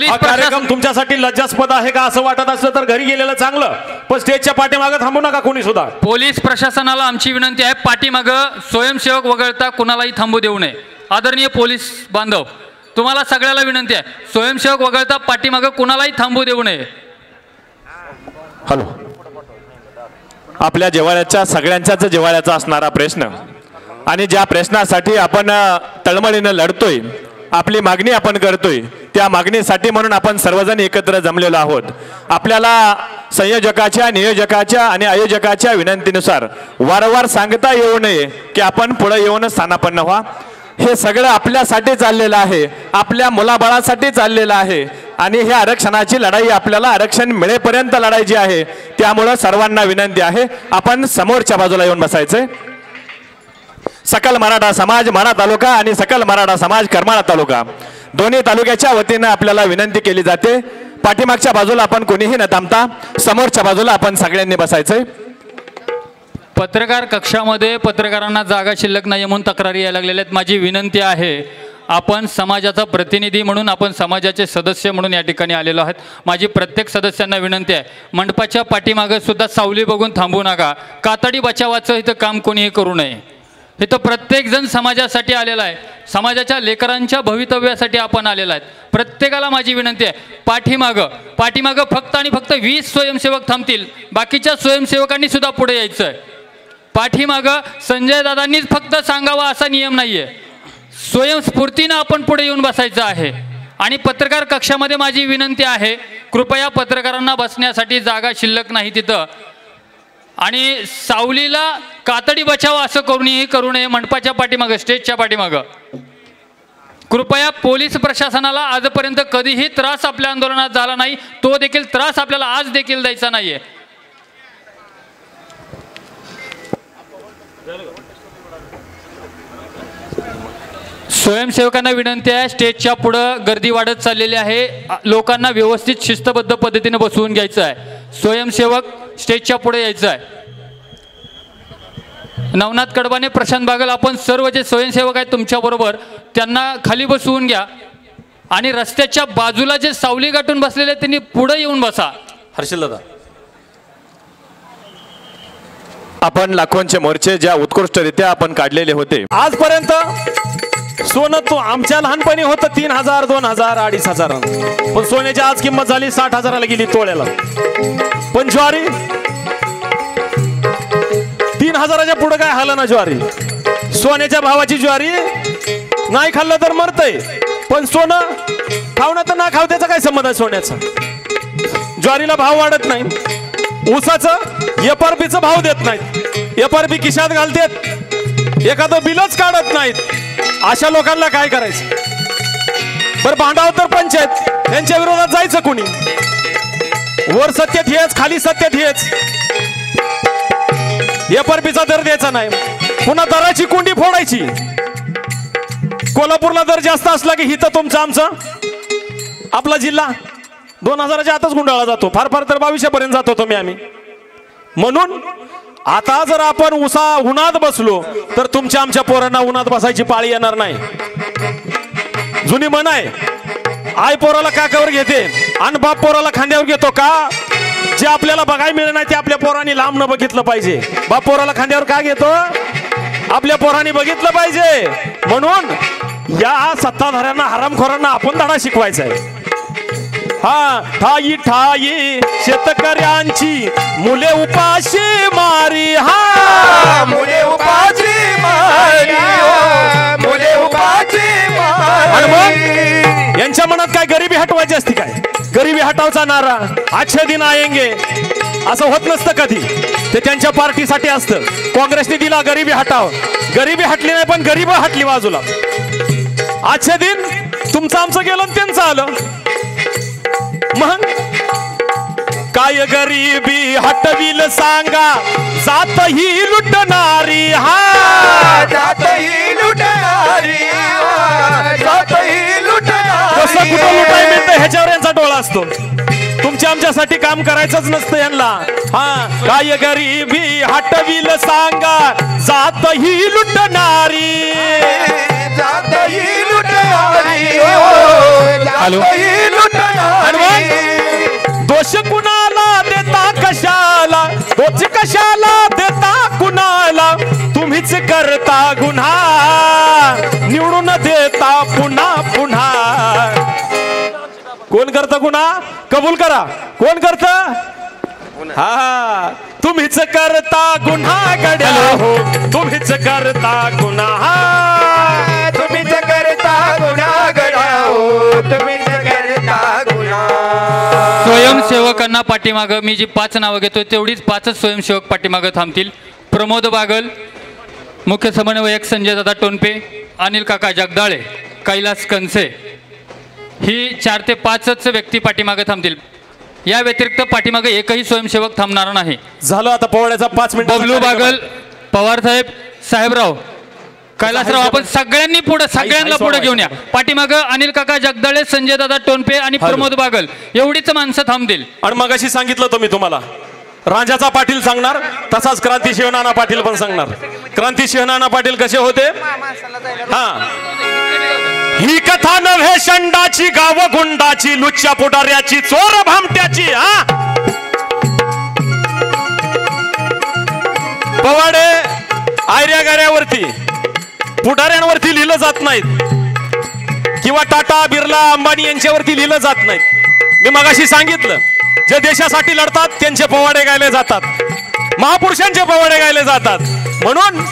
हा कार्यक्रम तुमच्यासाठी लज्जास्पद आहे का असं वाटत असलं तर घरी गेलेलं चांगलं, पण स्टेजच्या पाठीमागे थांबू नका कोणी सुद्धा. पोलीस प्रशासनाला आमची विनंती आहे, पाठीमागं स्वयंसेवक वगळता कुणालाही थांबू देऊ नये. आदरणीय पोलीस बांधव, तुम्हाला सगळ्याला विनंती आहे, स्वयंसेवक वगळता पाठीमागं कुणालाही थांबू देऊ नये. हॅलो, आपल्या जिव्हाळ्याच्या सगळ्यांच्याच जिव्हाळ्याचा असणारा प्रश्न आणि ज्या प्रश्नासाठी आपण तळमळीनं लढतोय, आपली मागणी आपण करतोय, त्या मागणीसाठी म्हणून आपण सर्वजण एकत्र जमलेलो आहोत. आपल्याला संयोजकाच्या, नियोजकाच्या आणि आयोजकाच्या विनंतीनुसार वारंवार सांगता येऊ नये की आपण पुढे येऊन स्थानापन्न व्हा. हे सगळं आपल्यासाठी चाललेलं आहे, आपल्या मुलाबाळासाठी चाललेलं आहे आणि हे आरक्षणाची लढाई आपल्याला आरक्षण मिळेपर्यंत लढायची आहे. त्यामुळं सर्वांना विनंती आहे, आपण समोरच्या बाजूला येऊन बसायचंय. सकल मराठा समाज माढा तालुका आणि सकल मराठा समाज करमाळा तालुका दोन्ही तालुक्याच्या वतीनं आपल्याला विनंती केली जाते, पाठीमागच्या बाजूला आपण कोणीही न थांबता समोरच्या बाजूला आपण सगळ्यांनी बसायचंय. पत्रकार कक्षामध्ये पत्रकारांना जागा शिल्लक नाही म्हणून तक्रारी यायला लागलेल्या आहेत. माझी विनंती आहे, आपण समाजाचा प्रतिनिधी म्हणून, आपण समाजाचे सदस्य म्हणून या ठिकाणी आलेलो आहोत. माझी प्रत्येक सदस्यांना विनंती आहे, मंडपाच्या पाठीमागे सुद्धा सावली बघून थांबू नका. कातडी बचावाचं इथं काम कोणीही करू नये. इथं प्रत्येकजण समाजासाठी आलेला आहे, समाजाच्या लेकरांच्या भवितव्यासाठी आपण आलेला आहे. प्रत्येकाला माझी विनंती आहे, पाठीमागं फक्त आणि फक्त 20 स्वयंसेवक थांबतील, बाकीच्या स्वयंसेवकांनी सुद्धा पुढे यायचं आहे. पाठीमागं संजय दादांनीच फक्त सांगावा असा नियम नाही आहे, स्वयंस्फूर्तीनं आपण पुढे येऊन बसायचं आहे. आणि पत्रकार कक्षामध्ये माझी विनंती आहे, कृपया पत्रकारांना बसण्यासाठी जागा शिल्लक नाही तिथं. आणि सावलीला कातडी बचाव असं करू नये मंडपाच्या पाठीमागं, स्टेजच्या पाठीमागं. कृपया पोलीस प्रशासनाला आजपर्यंत कधीही त्रास आपल्या आंदोलनात झाला नाही, तो देखील त्रास आपल्याला आज देखील द्यायचा नाहीये. स्वयंसेवकांना विनंती आहे, स्टेजच्या पुढं गर्दी वाढत चाललेली आहे, लोकांना व्यवस्थित शिस्तबद्ध पद्धतीने बसवून घ्यायचं आहे. स्वयंसेवक स्टेजच्या पुढे यायचं आहे. नवनाथ कडबाने, प्रशांत बागल, आपण सर्व जे स्वयंसेवक आहेत तुमच्याबरोबर त्यांना खाली बसवून घ्या आणि रस्त्याच्या बाजूला जे सावली गाठून बसलेले त्यांनी पुढे येऊन बसा. हर्षल दादा, आपण लाखोंचे मोर्चे ज्या उत्कृष्टरित्या आपण काढलेले होते, आजपर्यंत सोनं तो आमच्या लहानपणी होतं 3,000, 2,000, 2,500, पण सोन्याची आज किंमत झाली 60,000ला गेली तोळ्याला. पण ज्वारी 3,000च्या पुढे काय हालं ना ज्वारी. सोन्याच्या भावाची ज्वारी नाही खाल्लं तर मरतय, पण सोनं खाऊ ना तर ना खाऊ त्याचा काय संबंध आहे सोन्याचा. ज्वारीला भाव वाढत नाही, ऊसाचं एफआरपीचं भाव देत नाहीत, एफआरपी खिशात घालतेत, एखादं बिलच काढत नाहीत. अशा लोकांना काय करायचं. बरं भांडाव तर पंचायत, त्यांच्या विरोधात जायचं कोणी. वर सत्तेत हेच, खाली सत्तेत हेच. एफआरपीचा दर द्यायचा नाही, पुन्हा दराची कुंडी फोडायची. कोल्हापूरला दर जास्त असला की हिथं तुमचं आमचं आपला जिल्हा 2,000च्या आतच गुंडाळला जातो, फार फार तर 2200 पर्यंत जातो तुम्ही आम्ही. म्हणून आता जर आपण उन्हात बसलो तर तुमच्या आमच्या पोरांना उन्हात बसायची पाळी येणार नाही. जुनी म्हण आहे, आई पोराला काकावर घेते आणि बाप पोराला खांद्यावर घेतो. का? जे आपल्याला बघायला मिळत नाही ते आपल्या पोरांनी लांब न बघितलं पाहिजे. बाप पोराला खांद्यावर का घेतो? आपल्या पोरांनी बघितलं पाहिजे. म्हणून या सत्ताधाऱ्यांना, हरामखोरांना आपण धडा शिकवायचा आहे. हा, ठाई ठाई शेतकऱ्यांची मुले उपाशी मारी. हा, मुले उपाशी मारी, मुले उपाशी मारी. यांच्या मनात काय गरिबी हटवायची असती काय? गरिबी हटावचा नारा अच्छे दिन आएंगे असं होत नसतं कधी. ते त्यांच्या पार्टीसाठी असतं. काँग्रेसने दिला गरिबी हटाव, गरिबी हटली नाही पण गरीब हटली बाजूला. अच्छे दिन तुमचं आमचं गेलं आणि त्यांचं आलं. मग काय गरिबी हटविल सांगा, जात ही लुटणारी. हा, जात ही लुटणारी, जात ही लुटणारी. कसं कुठं लुटाय मिळतं ह्याच्यावर यांचा डोळा असतो. तुमच्या आमच्यासाठी काम करायचंच नसतं यांना. हा, काय गरिबी हटविल सांगा, जात ही लुटणारी, जात ही लुटणारी, हॅलो. जात ही लुटणारी. दोष कुणाला देता कशाला, दोष कशाला देता कुणाला, तुम्हीच करता गुन्हा, निवडून देता पुन्हा पुन्हा. कोण करता गुन्हा? कबूल करा. कोण करता? हा, तुम्हीच करता गुन्हा गड्या हो, तुम्हीच करता गुन्हा, तुम्हीच करता गुन्हा गड्या हो, तुम्हीच करता गुन्हा. स्वयंसेवकांना पाठीमागं मी जी 5 नावं घेतोय तेवढीच 5च स्वयंसेवक पाठीमागं थांबतील. प्रमोद बागल, मुख्य समन्वयक संजय दादा टोनपे, अनिल काका जगदाळे, कैलास कनसे, ही 4 ते 5च व्यक्ती पाठीमागं थांबतील. या व्यतिरिक्त पाठीमागं एकही स्वयंसेवक थांबणार नाही. झालं आता पोवड्याचा 5 मिनिट. बबलू बागल, पवार साहेब, साहेबराव, कैलासराव, आपण सगळ्यांनी पुढे, सगळ्यांना पुढे घेऊन या. पाठीमागं अनिल काका जगदाळे, संजय दादा टोनपे आणि प्रमोद बागल एवढीच माणसं थांबतील. आणि मगाशी सांगितलं तुम्ही, तुम्हाला राजाचा पाटील सांगणार तसाच क्रांतिसिंह नाना पाटील पण सांगणार. क्रांतिसिंह नाना पाटील कसे होते? हा, ही कथा नव्हे शंडाची, गाव गुंडाची, लुच्च्या पुढाऱ्याची, चोर भामट्याची. हा, पवाडे आयऱ्या गाऱ्यावरती, पुढाऱ्यांवरती लिहिलं जात नाहीत, किंवा टाटा, बिर्ला, अंबानी यांच्यावरती लिहिलं जात नाहीत. मी मगाशी सांगितलं, जे देशासाठी लढतात त्यांचे पोवाडे गायले जातात, महापुरुषांचे पोवाडे गायले जातात. म्हणून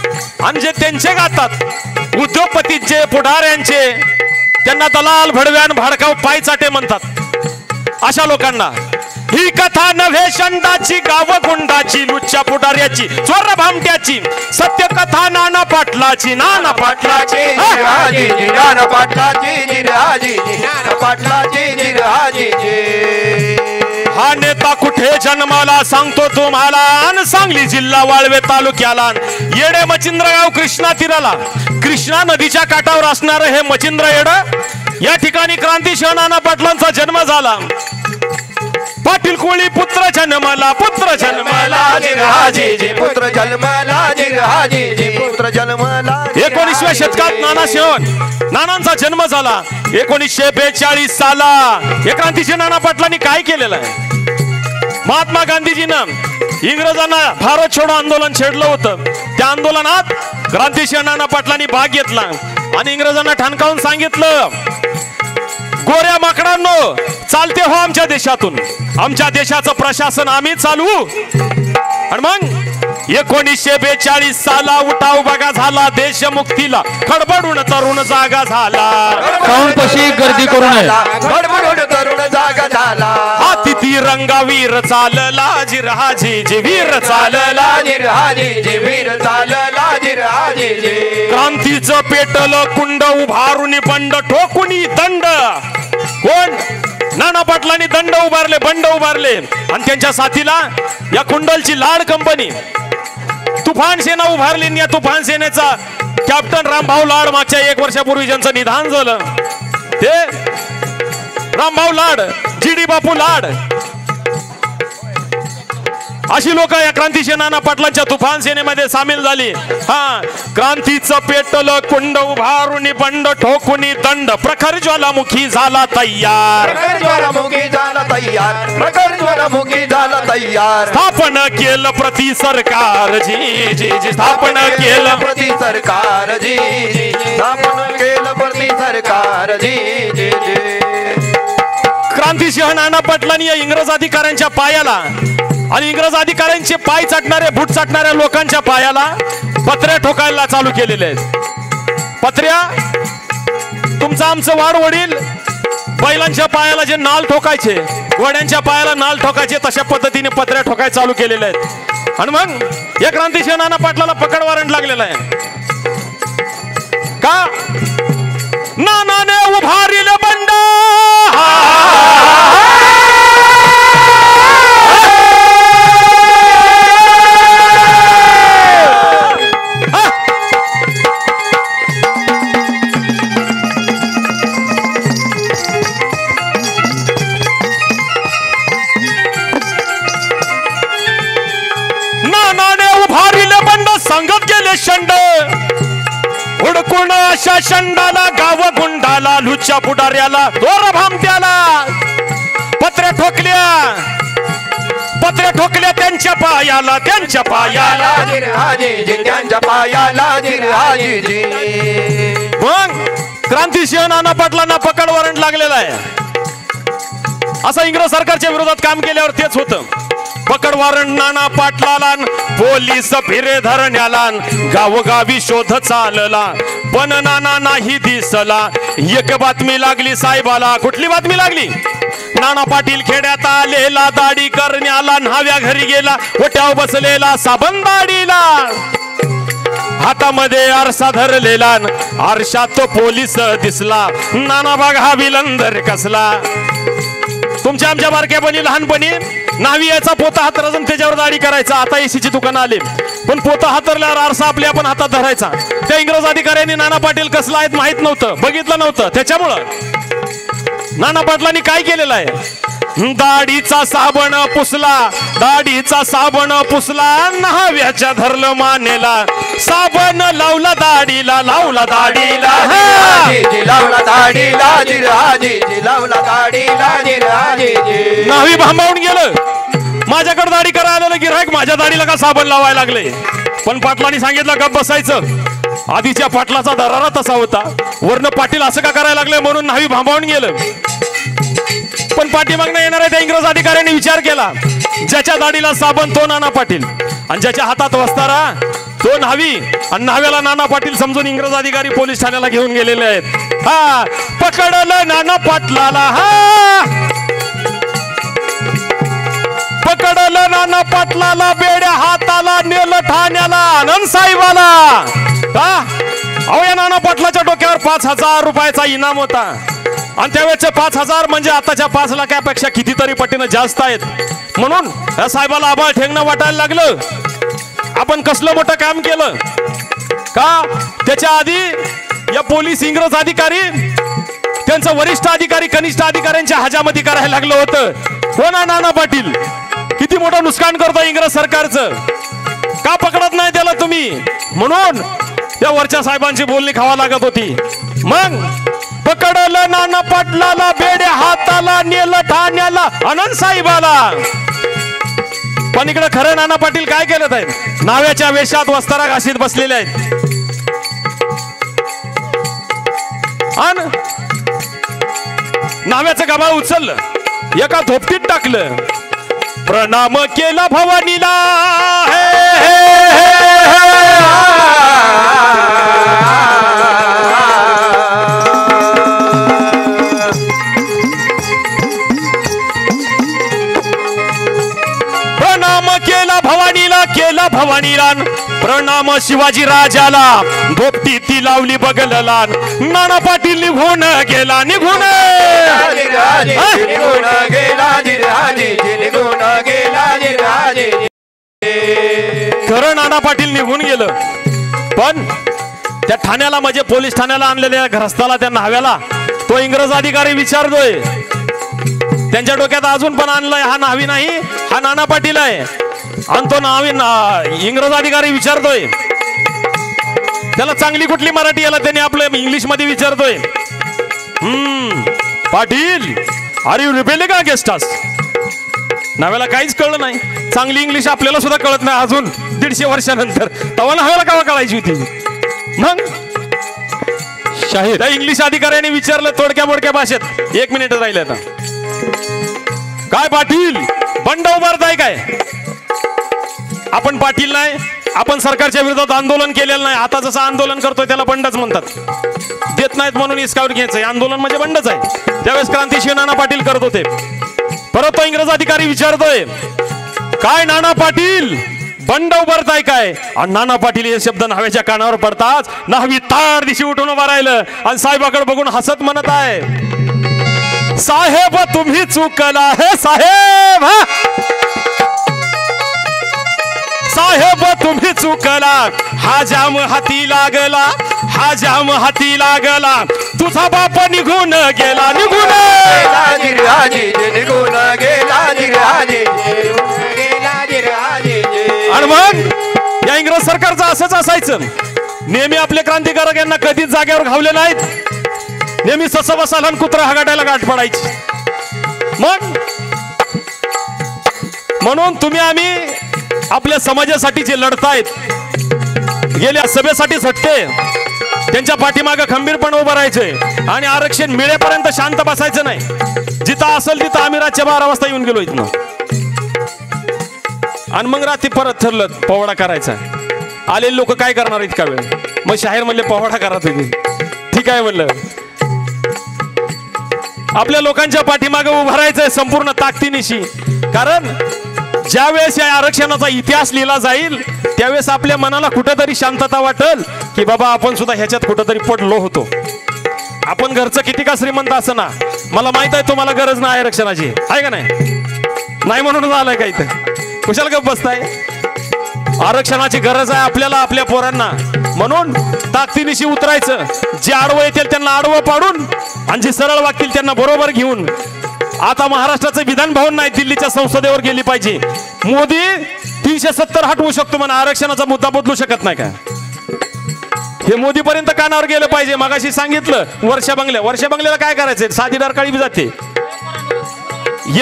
आणि जे त्यांचे गातात उद्योगपतींचे, पुढाऱ्यांचे, त्यांना दलाल, भडव्यान, भाडकाव, पायचाटे म्हणतात. अशा लोकांना ही कथा नव्हे शंडाची गाव गुंडाची लुच्च्या पुढाऱ्याची चोर भामट्याची सत्य कथा नाना पाटलाची नाना पाटलाची नाना पाटलाची नाना पाटलाची हा नेता कुठे जन्माला सांगतो तुम्हाला आणि सांगली जिल्हा वाळवे तालुक्याला येडे मचिंद्रगाव कृष्णा तीराला कृष्णा नदीच्या काठावर असणारं हे मचिंद्र येड या ठिकाणी क्रांतिसिंह नाना पाटलांचा जन्म झाला पाटील कोळी पुत्र जन्माला पुत्र जन्माला पुत्र जन्माला पुत्र जन्माला 19व्या शतकात नानांचा जन्म झाला 1942 साला हे क्रांतिसिंह नाना पाटलांनी काय केलेलं आहे महात्मा गांधीजीनं इंग्रजांना भारत छोडो आंदोलन छेडलं होतं त्या आंदोलनात क्रांतिसिंह नाना पाटलांनी भाग घेतला आणि इंग्रजांना ठणकावून सांगितलं गोऱ्या माकडांनो चालते हो आमच्या देशातून आमच्या देशाचं प्रशासन आम्ही चालवू आणि मग 1942 साला उठाव बघा झाला देशमुक्तीला खडबडून तरुण जागा झाला काऊनपाशी गर्दी करू नये खडबडून तरुण जागा झाला हाती तिरंगा वीर चालला जिरहाजी जी वीर चालला जिरहाजी वीर चालला जिरहाजी क्रांतीचं पेटलं कुंड उभारून बंड ठोकुनी दंड कोण नाना पाटलांनी दंड उभारले बंड उभारले आणि त्यांच्या साथीला या कुंडलची लाड कंपनी तुफान सेना उभारली या तुफान सेनेचा कॅप्टन रामभाऊ लाड मागच्या 1 वर्षापूर्वी ज्यांचं निधन झालं ते रामभाऊ लाड जीडी बापू लाड अशी लोक या क्रांतिसिंह नाना पाटलांच्या तुफान सेनेमध्ये सामील झाली हा क्रांतीचं पेटलं कुंड उभारून बंड ठोकुनी दंड प्रखर ज्वालामुखी झाला तयार ज्वालामुखी झाला तयार प्रखर ज्वालामुखी झाला तयार स्थापन केलं प्रति सरकार जी जी जी स्थापन केलं प्रति सरकार जी स्थापन केलं प्रति सरकार जी जी जी क्रांतिसिंह नाना पाटलांनी या इंग्रज अधिकाऱ्यांच्या पायाला आणि इंग्रज अधिकाऱ्यांचे पाय चाटणारे बूट चाटणाऱ्या लोकांच्या पायाला पत्र्या ठोकायला चालू केलेले आहेत पत्र्या तुमचं आमचं वाढ वडील बैलांच्या पायाला जे नाल ठोकायचे घोड्यांच्या पायाला नाल ठोकायचे तशा पद्धतीने पत्र्या ठोकाय चालू केलेले आहेत आणि मग या क्रांतिसिंह नाना पाटलाला पकड वॉरंट लागलेला आहे का नानाने उभारिल बंड सांगत गेले शंड हुडकून अशा शंडाला गाव गुंडाला लुच्च्या पुढाऱ्याला दोर भामट्याला पत्र्या ठोकल्या त्यांच्या पायाला त्यांच्या पायाला त्यांच्या पायाला मग क्रांतिसिंह नाना पाटलांना पकड वॉरंट लागलेला आहे असं इंग्रज सरकारच्या विरोधात काम केल्यावर तेच होतं पकड वॉरंट नाना पाटलाला पोलीस फिरे धरण्याला गावोगावी शोध चालला पण नाना नाही दिसला एक बातमी लागली साहेबाला कुठली बातमी लागली नाना पाटील खेड्यात आलेला दाढी करण्याला न्हाव्या घरी गेला ओट्यावर बसलेला साबण दाढीला हातामध्ये आरसा धरलेला आरशात तो पोलीस दिसला नाना बाग हा विलंदर कसला तुमच्या आमच्या बारक्यापणी लहानपणी नावी याचा पोता हातराजून त्याच्यावर दाढी करायचा आता एसीची दुकान आले पण पोता हातरल्यावर आरसा आपल्या आपण हातात धरायचा त्या इंग्रज अधिकाऱ्यांनी नाना पाटील कसला आहेत माहित नव्हतं बघितलं नव्हतं त्याच्यामुळं नाना पाटलांनी काय केलेलं आहे दाढीचा साबण पुसला न्हाव्याच्या धरलं मानेला साबण लावला दाढीला लावला दाढीला न्हावी भांबावून गेलं माझ्याकडे दाढी करायला आलेलं गिऱ्हाईक माझ्या दाढीला का साबण लावायला लागले पण पाटलांनी सांगितलं गप्प बसायचं आधीच्या पाटलाचा दरारा तसा होता वर्ण पाटील असं का करायला लागले म्हणून न्हावी भांबावून गेलं पण पाठीमागनं येणाऱ्या त्या इंग्रज अधिकाऱ्यांनी विचार केला ज्याच्या दाढीला साबण तो नाना पाटील आणि ज्याच्या हातात वस्तारा तो न्हावी आणि न्हाव्याला नाना पाटील समजून इंग्रज अधिकारी पोलीस ठाण्याला घेऊन गेलेले आहेत हा पकडलं नाना पाटलाला हा ठाण्याला आनंद साहेबाला का अहो या नाना पाटलाच्या डोक्यावर 5,000 रुपयाचा इनाम होता आणि त्यावेळेचे 5,000 म्हणजे आताच्या 5 लाखापेक्षा कितीतरी पटीनं जास्त आहेत म्हणून या साहेबाला आभाळ ठेंगणं वाटायला लागलं. आपण कसलं मोठं काम केलं का त्याच्या आधी या पोलीस इंग्रज अधिकारी त्यांचं वरिष्ठ अधिकारी कनिष्ठ अधिकाऱ्यांच्या हजामती करायला लागलं होतं. हो ना नाना पाटील किती मोठं नुकसान करतो इंग्रज सरकारचं का पकडत नाही त्याला तुम्ही म्हणून त्या वरच्या साहेबांची बोलणी खावा लागत होती. मग पकडलं नाना पाटलाला बेड्या हाताला नेलं ठाण्याला आनंद साहेबाला. पण इकडे खरं नाना पाटील काय केलं आहेत नाव्याच्या वेशात वस्तारा घाशीत बसलेले आहेत आणि नाव्याचं गबाळ उचललं एका धोपटीत टाकलं. प्रणाम केला भवानीला प्रणाम केला भवानीला प्रणाम शिवाजी राजाला धोपटी ती लावली बगलला नाना पाटील निघून गेला खरं नाना पाटील निघून गेलं. पण त्या ठाण्याला म्हणजे पोलीस ठाण्याला आणलेल्या ग्रस्ताला त्या न्हाव्याला तो इंग्रज अधिकारी विचारतोय. त्यांच्या डोक्यात अजून पण आणलंय हा न्हावी नाही हा नाना पाटील आहे आणि तो न्हावी इंग्रज अधिकारी विचारतोय त्याला चांगली कुठली मराठी याला त्याने आपलं इंग्लिश मध्ये विचारतोय. Patil are you rebelling against अस. नाव्याला काहीच कळलं नाही. चांगली इंग्लिश आपल्याला सुद्धा कळत नाही अजून 150 वर्षानंतर तवा नाव्याला कावा कळायची होती. मग शाहीर इंग्लिश अधिकाऱ्याने विचारलं थोडक्या मोडक्या भाषेत 1 मिनिट राहिले आता. काय पाटील बंड उभारताय काय. आपण पाटील नाही आपण सरकारच्या विरोधात आंदोलन केलेलं नाही. आता जसं आंदोलन करतोय त्याला बंडच म्हणतात. देत नाहीत म्हणून इसकावर घ्यायचंय. आंदोलन म्हणजे बंडच आहे. त्यावेळेस क्रांतिशिव नाना पाटील करत होते. परत तो इंग्रज अधिकारी विचारतोय काय नाना पाटील बंड उभारताय काय. आणि नाना पाटील हे शब्द न्हाव्याच्या कानावर पडताच न्हावी तार दिशी उठून उभा राहिलं आणि साहेबाकडे बघून हसत म्हणत आहे साहेब तुम्ही चुकला हे साहेब. साहेब तुम्ही चुकला हा जाम हाती लागला हा जाम हाती लागला तुझा बाप निघून गेला आणि मग या इंग्रज सरकारचं असंच असायचं. नेहमी आपले क्रांतिकारक यांना कधीच जागेवर घावले नाहीत. नेहमी ससा बसायला आणि कुत्रा हगाटायला गाठ पडायची. मग म्हणून तुम्ही आम्ही आपल्या समाजासाठी जे लढतायत गेल्या सभेसाठी झटते त्यांच्या पाठीमागे खंबीरपणे उभं राहायचंय आणि आरक्षण मिळेपर्यंत शांत बसायचं नाही. जिथं असेल तिथं आम्ही रातच्या 12 वाजता येऊन गेलो इथनं आणि मग रात्री परत ठरलं पोवाडा करायचा. आलेले लोक काय करणार इतका वेळ. मग शाहीर म्हणले पोवाडा करा तुम्ही. ठीक आहे म्हणलं. आपल्या लोकांच्या पाठीमागे उभं राहायचंय संपूर्ण ताकदीनिशी. कारण ज्या वेळेस या आरक्षणाचा इतिहास लिहिला जाईल त्यावेळेस आपल्या मनाला कुठेतरी शांतता वाटेल की बाबा आपण सुद्धा ह्याच्यात कुठेतरी पडलो होतो. आपण घरचं किती का श्रीमंत असं ना मला माहित आहे तुम्हाला गरज नाही आरक्षणाची आहे का नाही म्हणून झालंय का इथं कुशाल गप बसताय. आरक्षणाची गरज आहे आपल्याला आपल्या पोरांना म्हणून ताकदीनिशी उतरायचं. जे आडवं येतील त्यांना आडवं पाडून आणि जे सरळ वागतील त्यांना बरोबर घेऊन. आता महाराष्ट्राचं विधान भवन नाही दिल्लीच्या संसदेवर गेली पाहिजे. मोदी 370 हटवू शकतो म्हणा आरक्षणाचा मुद्दा बदलू शकत नाही का. हे मोदी पर्यंत कानावर गेलं पाहिजे. मगाशी सांगितलं वर्षा बंगल्याला काय करायचंय साधी डरकाळी बी जाते.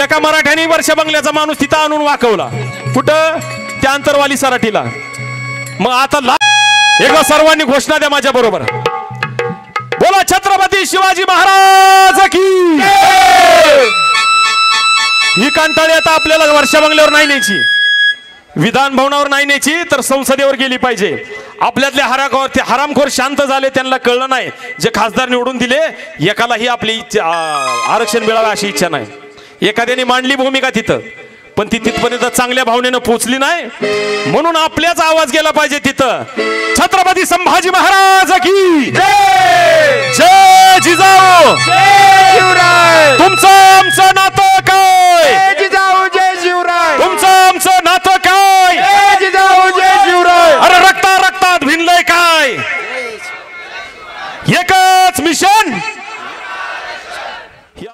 एका मराठ्याने वर्षा बंगल्याचा माणूस तिथं आणून वाकवला कुठं त्या अंतरवाली सराटीला. मग आता एकदा सर्वांनी घोषणा द्या माझ्या बरोबर. बोला छत्रपती शिवाजी महाराज की. ही कंटाळी आता आपल्याला वर्षा बंगल्यावर नाही न्यायची विधान भवनावर नाही न्यायची तर संसदेवर गेली पाहिजे. आपल्यातले हरामखोर शांत झाले त्यांना कळलं नाही जे खासदार निवडून दिले एकालाही आपली आरक्षण मिळावं अशी इच्छा नाही. एखाद्याने मांडली भूमिका तिथं पण ती तिथपर्यंत चांगल्या भावनेनं पोहोचली नाही म्हणून आपल्याच आवाज गेला पाहिजे तिथं. छत्रपती संभाजी महाराज की जय, जय जिजाऊ.